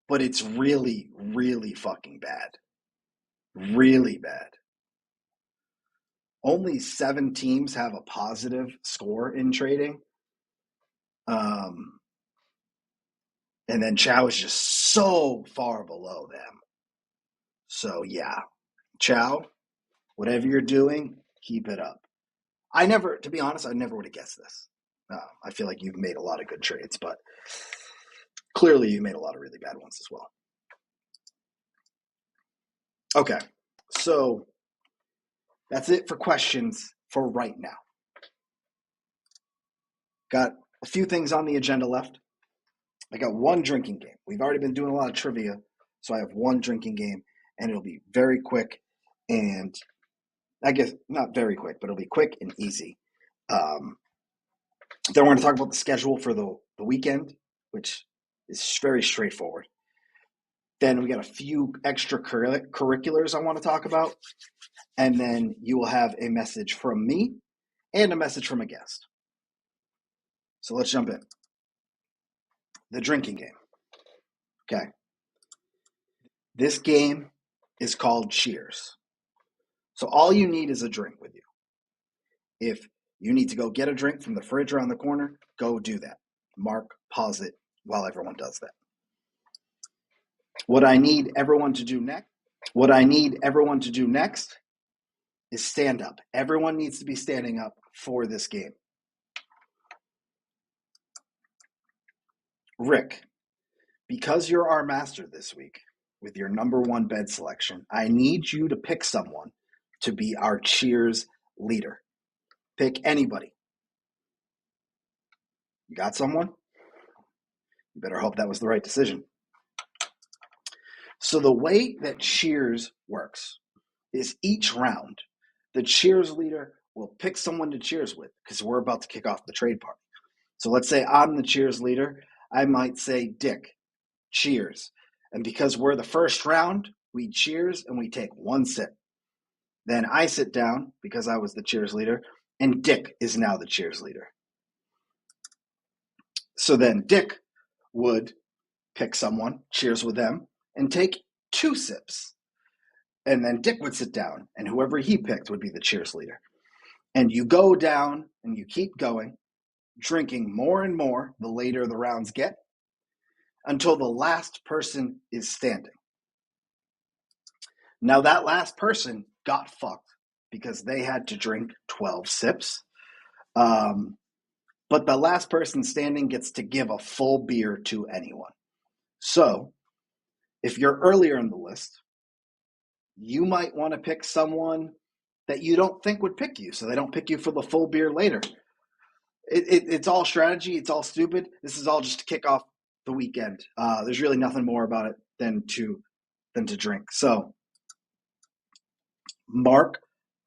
but it's really, really fucking bad. Really bad. Only 7 teams have a positive score in trading. And then Chow is just so far below them. So, yeah. Chow, whatever you're doing, keep it up. To be honest, I never would have guessed this. I feel like you've made a lot of good trades, but clearly you made a lot of really bad ones as well. Okay, so that's it for questions for right now. Got a few things on the agenda left. I got 1 drinking game. We've already been doing a lot of trivia, so I have 1 drinking game, and it'll be very quick, and I guess not very quick, but it'll be quick and easy. Then we're going to talk about the schedule for the weekend, which is very straightforward. Then we got a few extracurriculars I want to talk about, and then you will have a message from me and a message from a guest. So let's jump in. The drinking game. Okay. This game is called Cheers. So all you need is a drink with you. If you need to go get a drink from the fridge around the corner, go do that. Mark, pause it while everyone does that. What I need everyone to do next is stand up. Everyone needs to be standing up for this game. Rick, because you're our master this week with your number 1 bed selection, I need you to pick someone to be our Cheers leader. Pick anybody. You got someone? You better hope that was the right decision. So the way that Cheers works is each round, the Cheers leader will pick someone to cheers with because we're about to kick off the trade party. So let's say I'm the Cheers leader. I might say, Dick, cheers. And because we're the first round, we cheers and we take one sip. Then I sit down because I was the cheers leader, and Dick is now the cheers leader. So then Dick would pick someone, cheers with them, and take 2 sips. And then Dick would sit down, and whoever he picked would be the cheers leader. And you go down and you keep going, drinking more and more the later the rounds get, until the last person is standing. Now, that last person got fucked because they had to drink 12 sips. But the last person standing gets to give a full beer to anyone. So, if you're earlier in the list, you might want to pick someone that you don't think would pick you, so they don't pick you for the full beer later. It's all strategy. It's all stupid. This is all just to kick off the weekend. There's really nothing more about it than to drink. So, Mark,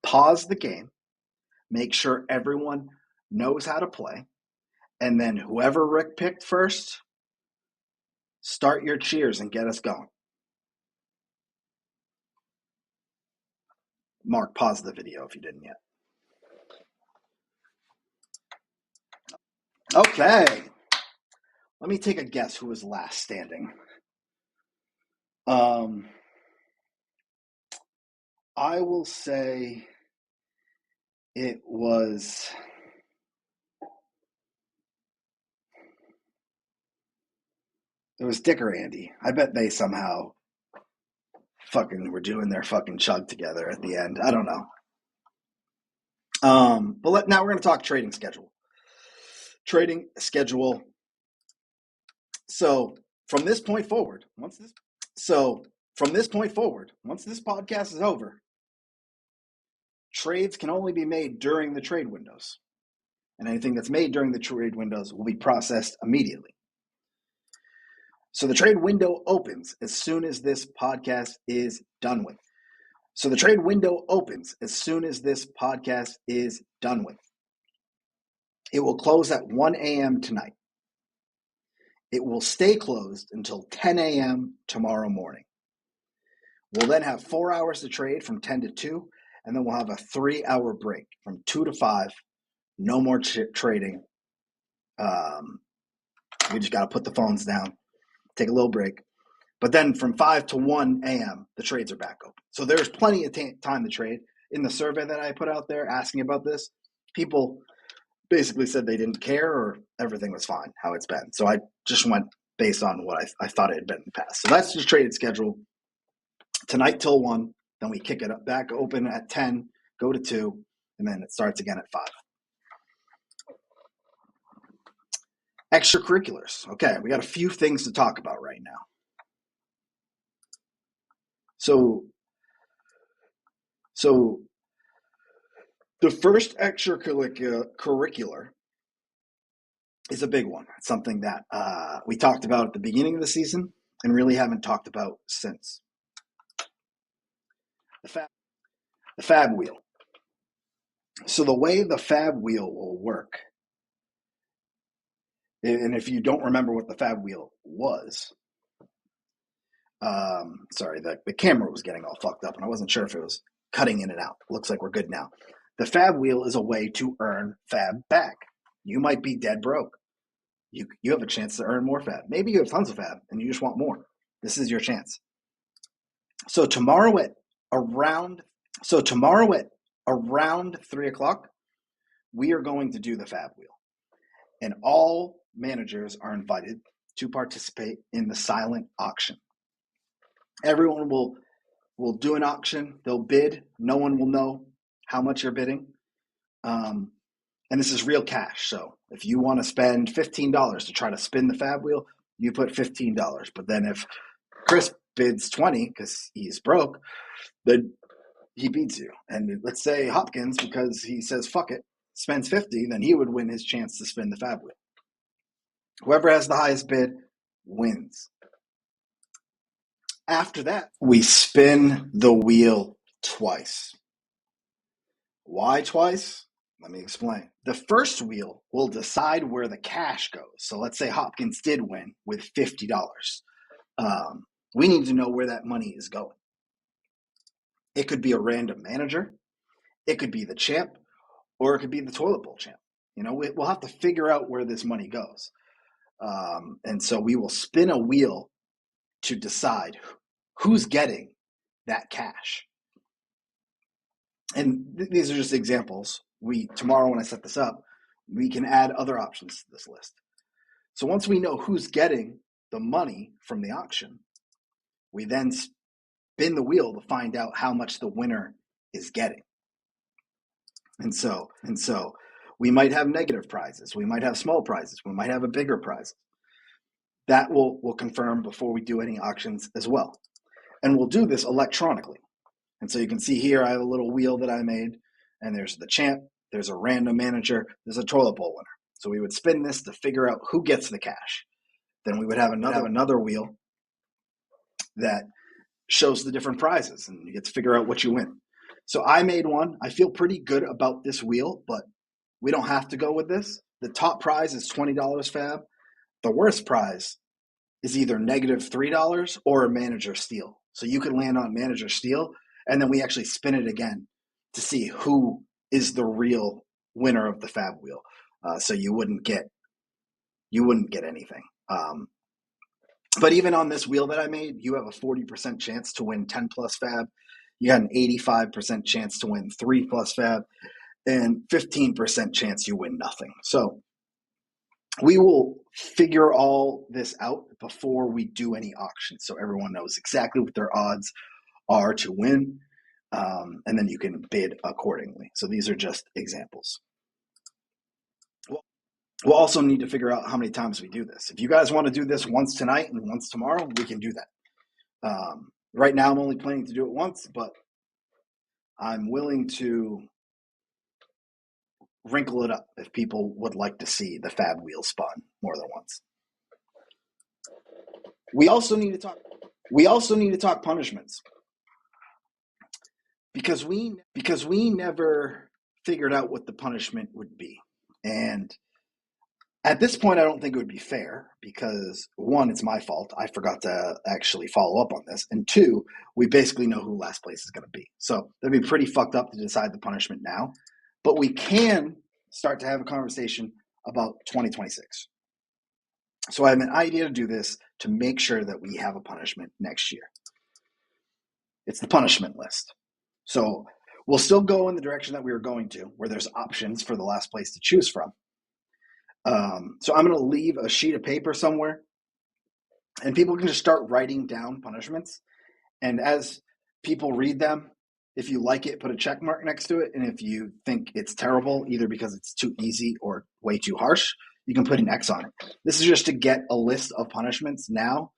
pause the game, make sure everyone knows how to play, and then whoever Rick picked first, start your cheers and get us going. Mark, pause the video if you didn't yet. Okay. Let me take a guess who was last standing. I will say it was Dick or Andy. I bet they somehow fucking were doing their fucking chug together at the end. I don't know. But now we're going to talk trading schedule. So from this point forward, once this podcast is over, trades can only be made during the trade windows. And anything that's made during the trade windows will be processed immediately. So the trade window opens as soon as this podcast is done with. It will close at 1 a.m. tonight. It will stay closed until 10 a.m. tomorrow morning. We'll then have 4 hours to trade from 10 to 2, and then we'll have a 3-hour break from 2 to 5. No more trading. We just got to put the phones down, take a little break. But then from 5 to 1 a.m., the trades are back open. So there's plenty of time to trade. In the survey that I put out there asking about this, people basically said they didn't care or everything was fine, how it's been. So I just went based on what I thought it had been in the past. So that's the traded schedule. Tonight till 1, then we kick it up back open at 10, go to 2, and then it starts again at 5. Extracurriculars. Okay, we got a few things to talk about right now. So the first extracurricular is a big one. It's something that we talked about at the beginning of the season and really haven't talked about since. The Fab Wheel. So the way the Fab Wheel will work, and if you don't remember what the Fab Wheel was, sorry, the camera was getting all fucked up and I wasn't sure if it was cutting in and out. Looks like we're good now. The Fab Wheel is a way to earn Fab back. You might be dead broke. You have a chance to earn more Fab. Maybe you have tons of Fab and you just want more. This is your chance. So tomorrow at around 3 o'clock, we are going to do the Fab Wheel. And all managers are invited to participate in the silent auction. Everyone will do an auction. They'll bid. No one will know how much you're bidding. And this is real cash. So if you want to spend $15 to try to spin the Fab Wheel, you put $15. But then if Chris bids 20 because he's broke, then he beats you. And let's say Hopkins, because he says fuck it, spends 50, then he would win his chance to spin the Fab Wheel. Whoever has the highest bid wins. After that, we spin the wheel twice. Why twice? Let me explain. The first wheel will decide where the cash goes. So let's say Hopkins did win with $50. We need to know where that money is going. It could be a random manager, it could be the champ, or it could be the toilet bowl champ. We'll have to figure out where this money goes. And so we will spin a wheel to decide who's getting that cash. And these are just examples. Tomorrow when I set this up, we can add other options to this list. So once we know who's getting the money from the auction, we then spin the wheel to find out how much the winner is getting. And so we might have negative prizes, we might have small prizes, we might have a bigger prize. That we'll confirm before we do any auctions as well. And we'll do this electronically. And so you can see here I have a little wheel that I made, and there's the champ, there's a random manager, there's a toilet bowl winner. So we would spin this to figure out who gets the cash. Then we would have another wheel that shows the different prizes, and you get to figure out what you win. So I made one. I feel pretty good about this wheel, but we don't have to go with this. The top prize is $20 Fab. The worst prize is either -$3 or a manager steal. So you could land on manager steal, and then we actually spin it again to see who is the real winner of the Fab wheel. So you wouldn't get anything. But even on this wheel that I made, you have a 40% chance to win 10 plus Fab. You got an 85% chance to win 3 plus Fab, and 15% chance you win nothing. So we will figure all this out before we do any auctions, so everyone knows exactly what their odds are to win, and then you can bid accordingly. So these are just examples. We'll also need to figure out how many times we do this. If you guys want to do this once tonight and once tomorrow, we can do that. Right now, I'm only planning to do it once, but I'm willing to wrinkle it up if people would like to see the Fab wheel spun more than once. We also need to talk punishments, because we never figured out what the punishment would be. And at this point, I don't think it would be fair because, one, it's my fault. I forgot to actually follow up on this. And two, we basically know who last place is going to be. So that'd be pretty fucked up to decide the punishment now. But we can start to have a conversation about 2026. So I have an idea to do this to make sure that we have a punishment next year. It's the punishment list. So we'll still go in the direction that we were going to, where there's options for the last place to choose from. So I'm going to leave a sheet of paper somewhere, and people can just start writing down punishments. And as people read them, if you like it, put a check mark next to it. And if you think it's terrible, either because it's too easy or way too harsh, you can put an X on it. This is just to get a list of punishments now,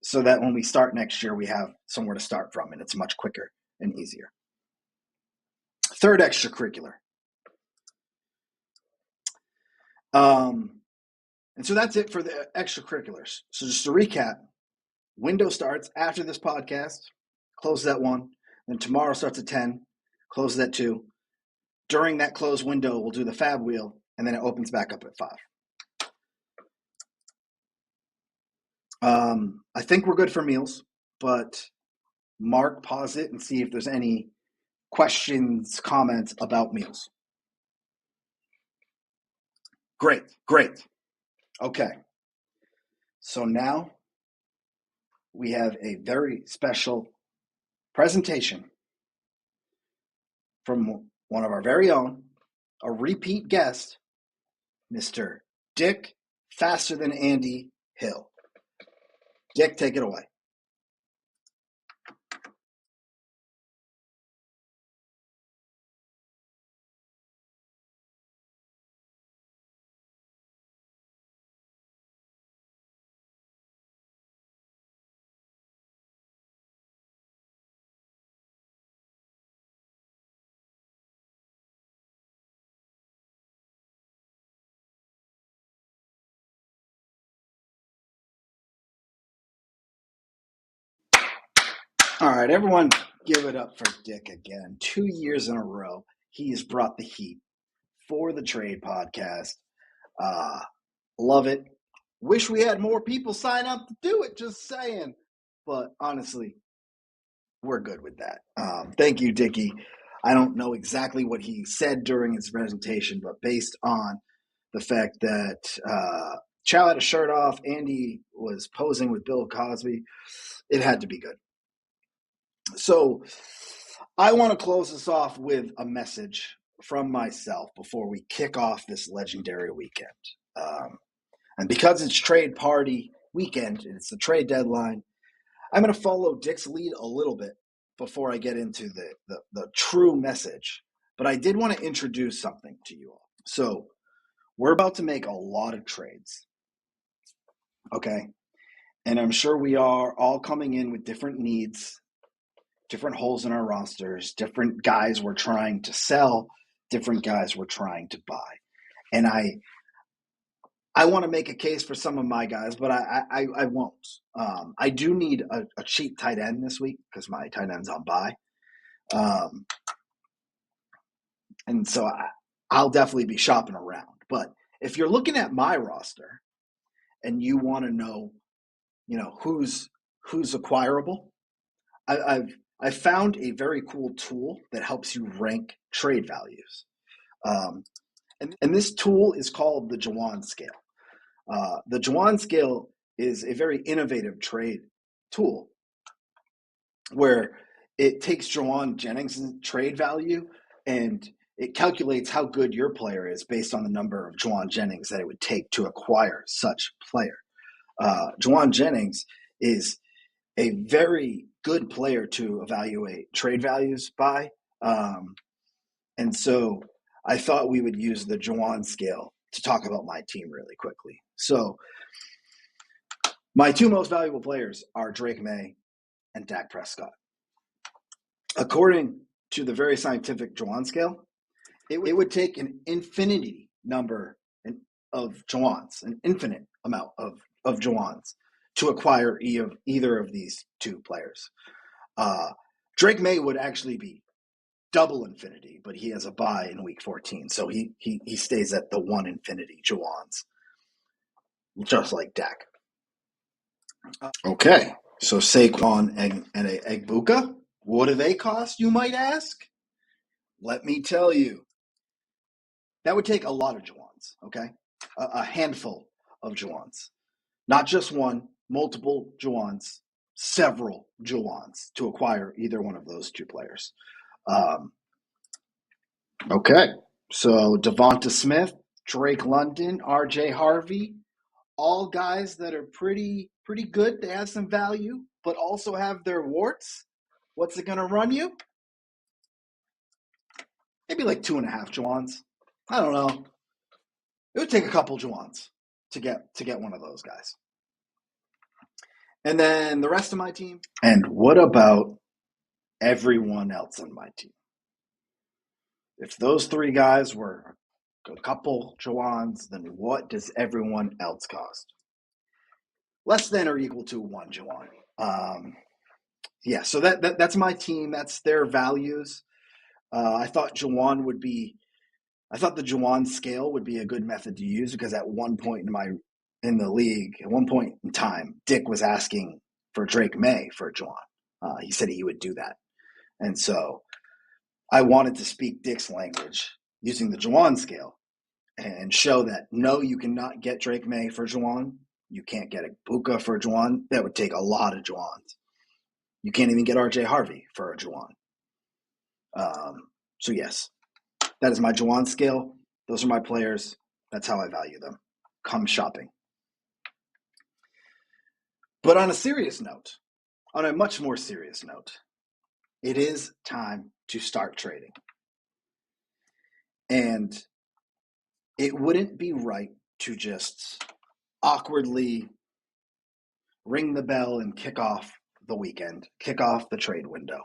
so that when we start next year, we have somewhere to start from, and it's much quicker and easier. Third extracurricular. And so that's it for the extracurriculars. So just to recap, window starts after this podcast, closes at 1. Then tomorrow starts at 10, closes at 2. During that closed window, we'll do the Fab wheel, and then it opens back up at 5. I think we're good for meals, but Mark, pause it and see if there's any questions, comments about meals. Great. Okay. So now we have a very special presentation from one of our very own, a repeat guest, Mr. Dick Faster Than Andy Hill. Dick, take it away. All right, everyone give it up for Dick again. 2 years in a row, he has brought the heat for the Trade Podcast. Love it. Wish we had more people sign up to do it, just saying. but honestly, we're good with that. Thank you, Dickie. I don't know exactly what he said during his presentation, but based on the fact that Chow had a shirt off, Andy was posing with Bill Cosby, it had to be good. So I want to close this off with a message from myself before we kick off this legendary weekend. And because it's trade party weekend and it's the trade deadline, I'm going to follow Dick's lead a little bit before I get into the true message. But I did want to introduce something to you all. So we're about to make a lot of trades. Okay. And I'm sure we are all coming in with different needs, different holes in our rosters, different guys we're trying to sell, different guys we're trying to buy. And I want to make a case for some of my guys, but I won't. I do need a cheap tight end this week because my tight end's on bye. And so I'll definitely be shopping around. But if you're looking at my roster and you want to know, who's acquirable, I've found a very cool tool that helps you rank trade values. And this tool is called the Juwan scale. The Juwan scale is a very innovative trade tool where it takes Juwan Jennings' trade value and it calculates how good your player is based on the number of Juwan Jennings that it would take to acquire such player. Juwan Jennings is a very good player to evaluate trade values by. And so I thought we would use the Juwan scale to talk about my team really quickly. So my two most valuable players are Drake May and Dak Prescott. According to the very scientific Juwan scale, it would take an infinity number of Juwans, an infinite amount of Juwans to acquire either of these two players. Drake May would actually be double infinity, but he has a bye in week 14, so he stays at the one infinity Juwans, just like Dak. Okay, so Saquon and Egbuka, what do they cost, you might ask? Let me tell you. That would take a lot of Juwans, okay? A handful of Juwans. Not just one, multiple Juwans, several Juwans to acquire either one of those two players. Okay, so Devonta Smith, Drake London, RJ Harvey, all guys that are pretty good. They have some value, but also have their warts. What's it going to run you? Maybe like 2.5 Juwans. I don't know. It would take a couple Juwans to get one of those guys. And then the rest of my team. And what about everyone else on my team? If those three guys were a couple Juwans, then what does everyone else cost? Less than or equal to 1 Juwan. Yeah, so that's my team. That's their values. I thought the Juwan scale would be a good method to use because at one point in the league, at one point in time, Dick was asking for Drake May for Juwan. He said he would do that. And so I wanted to speak Dick's language using the Juwan scale and show that no, you cannot get Drake May for Juwan. You can't get Egbuka for Juwan. That would take a lot of Juwans. You can't even get RJ Harvey for a Juwan. So yes, that is my Juwan scale. Those are my players. That's how I value them. Come shopping. But on a much more serious note, it is time to start trading. And it wouldn't be right to just awkwardly ring the bell and kick off the weekend, kick off the trade window.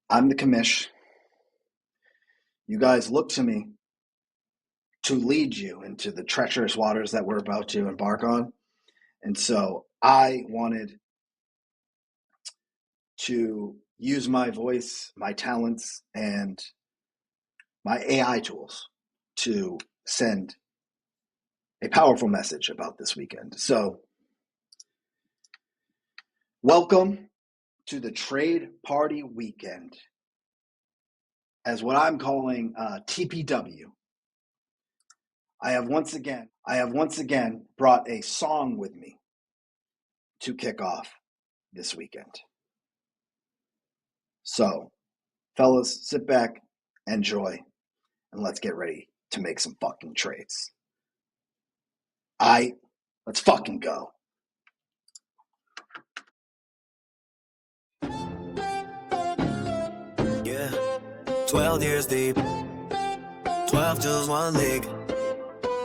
I'm the commish. You guys look to me to lead you into the treacherous waters that we're about to embark on. And so I wanted to use my voice, my talents, and my AI tools to send a powerful message about this weekend. So Welcome to the trade party weekend, as what I'm calling TPW. I have once again brought a song with me to kick off this weekend. So, fellas, sit back, enjoy, and let's get ready to make some fucking trades. Let's fucking go. Yeah, 12 years deep, 12 just one league,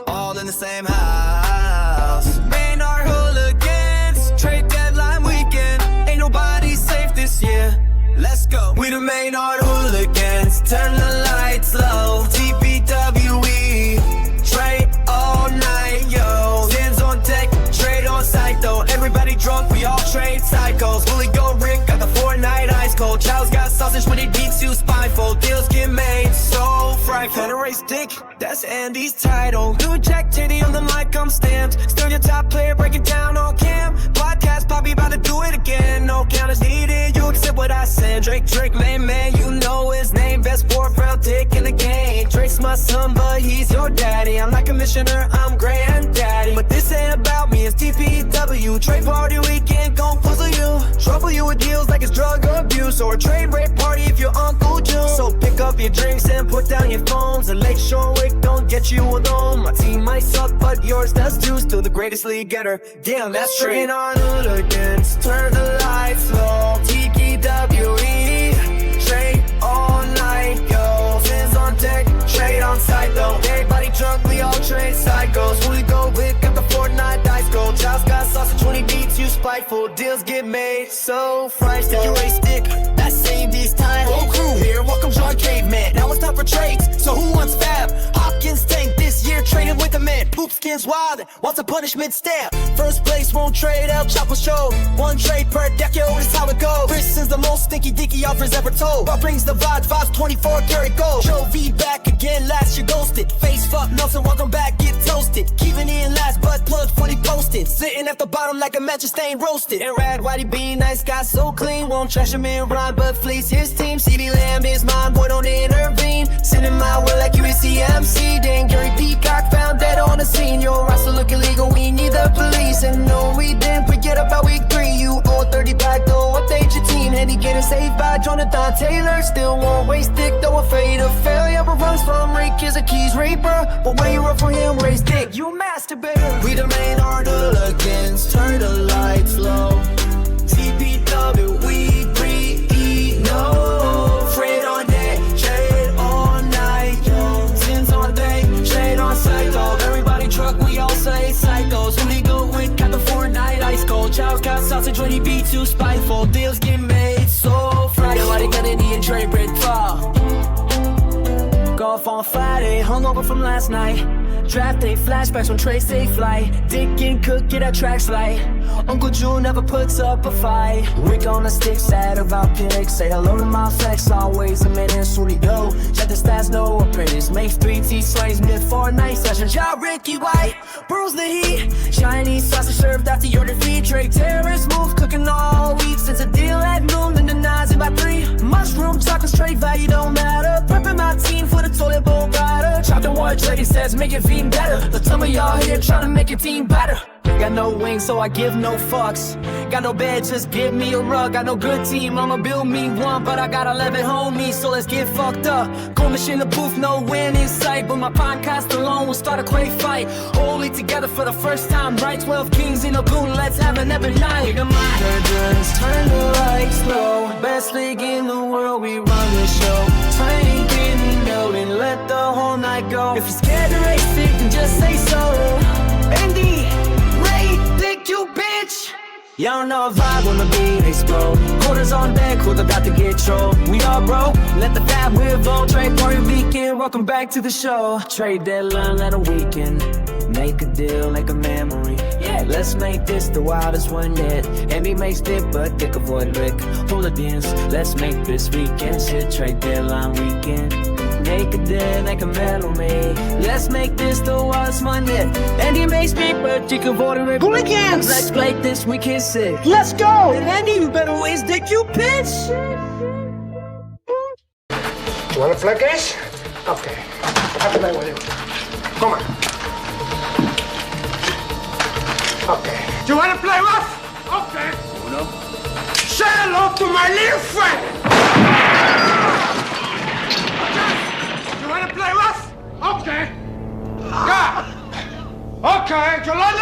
all in the same house. Main our hooligans, trade deadline weekend, ain't nobody safe this year. Let's go. We the main art hooligans, turn the lights low. TPWE, trade all night, yo. Hands on deck, trade on site though. Everybody drunk, we all trade cycles. Fully go Rick, got the Fortnite ice cold. Child's got sausage when he beats you spiteful. Deals get made so frightful. Federate stick, that's Andy's title. New Jack Titty on the mic, I'm stamped. Still your top player, breaking down on cam. Podcast, Poppy about to do it again. No counters needed, you accept what I said. Drake, lame man, you know his name. Best 4th round dick in the game. Drake's my son, but he's your daddy. I'm not commissioner, I'm granddaddy. But this ain't about me, it's TPW. Trade party weekend, gon' puzzle you. Trouble you with deals like it's drug abuse. Or a trade rate party if you're Uncle June. So pick up your drinks and put down your phones. And Lakeshore Wick don't get you alone. My team might suck, but yours does too. Still the greatest league getter. Damn, that's true. Train on hooligans, turn the lights low. TPWE, trade all night, yo. Fins on deck, trade on site though. Everybody drunk, we all trade cycles. Fully go with, got the Fortnite dice gold. Child's got sausage when he beats you spiteful. Deals get made so frightful. You a stick, that saved this time. Whole crew here, welcome John Caveman. Now it's time for trades, so who wants fab? Hopkins tank this year, trading with the man. Poopskins wild, wants a punishment stamp. First place won't trade, El Chapo show. One trade per deck, yo, this how it goes. Chris is the most stinky dicky offers ever told. What brings the vibes 24 karat gold. Show V back again, last year ghosted. Face fuck Nelson, welcome back, get toasted. Keeping in last, but plug funny posted. Sitting at the bottom like a mattress stain roasted. And Rad Whitey being nice guy so clean. Won't trash him in rhyme, but fleece his team. CD Lamb is mine, boy don't intervene. Sending my way like USCMC. Dan Gary Peacock found dead on the scene. Your roster look illegal, we need the police. And no, we didn't forget about week 3. You owe 30 back, though, update your team. Henny getting saved by Jonathan Taylor. Still won't waste dick, though afraid of failure. But runs from Rick is a keys raper. But when you run for him, raise dick, you masturbator. We the main art hooligans, turn the lights low. TPW, we breathe, no. Fred on deck, trade all night, yo. Sins on day, trade on site, dog. Everybody truck, we all say cycles. Fully go with, got the Fortnite ice cold. Child's got sausage when he beats you spiteful. Deals get made so frightful. Nobody got any and trade bread fall. Golf on Friday, hungover from last night. Draft day, flashbacks when Trey say flight. Dick and Cook get our tracks light. Uncle June never puts up a fight. Rick on the stick, sad about picks. Say hello to my flex, always a minute, soon he go. Check the stats, no apprentice. Makes 3 T-slays, mid 4-night sessions. Ja Ricky White, bruise the heat. Chinese sausage served after your defeat. Drake terrorist move, cooking all week. Since a deal at noon, then denies it by 3. Mushroom chocolate straight value don't matter. Prepping my team for the toilet bowl rider. Chopped and word trading says make it feed better. But some of y'all here trying to make your team better. Got no wings, so I give no fucks. Got no bed, just give me a rug. Got no good team, I'ma build me one. But I got 11 homies, so let's get fucked up. Comish in the booth, no win in sight. But my podcast alone will start a quick fight. Hold it together for the first time, right? 12 kings in a goon, let's have an every night. Nigga, my curtains, turn the lights low. Best league in the world, we run the show. Tank in the building, let the whole night go. If you're scared to race it, then just say so. Andy, you bitch! Y'all know a vibe when the beat explode. Quarters on deck, who's about to get trolled. We all broke, let the fab wheel vote. Trade party weekend, welcome back to the show. Trade deadline, let a weekend. Make a deal, make a memory. Yeah, let's make this the wildest one yet. Envy makes it, but dick avoid Rick. Hooligans, let's make this weekend shit. Trade deadline weekend. naked then I can mellow me. Let's make this the last Monday. Andy makes me but you can vote it. Hooligans! Let's play this weekend sick. Let's go! And Andy, you better waste the cute pitch. You want to play games? Okay. I'll play with you. Come on. Okay. Do you want to play rough? Okay. Uno. Say hello to my little friend. Okay. You want to play rough? Okay. Yeah. Okay. You like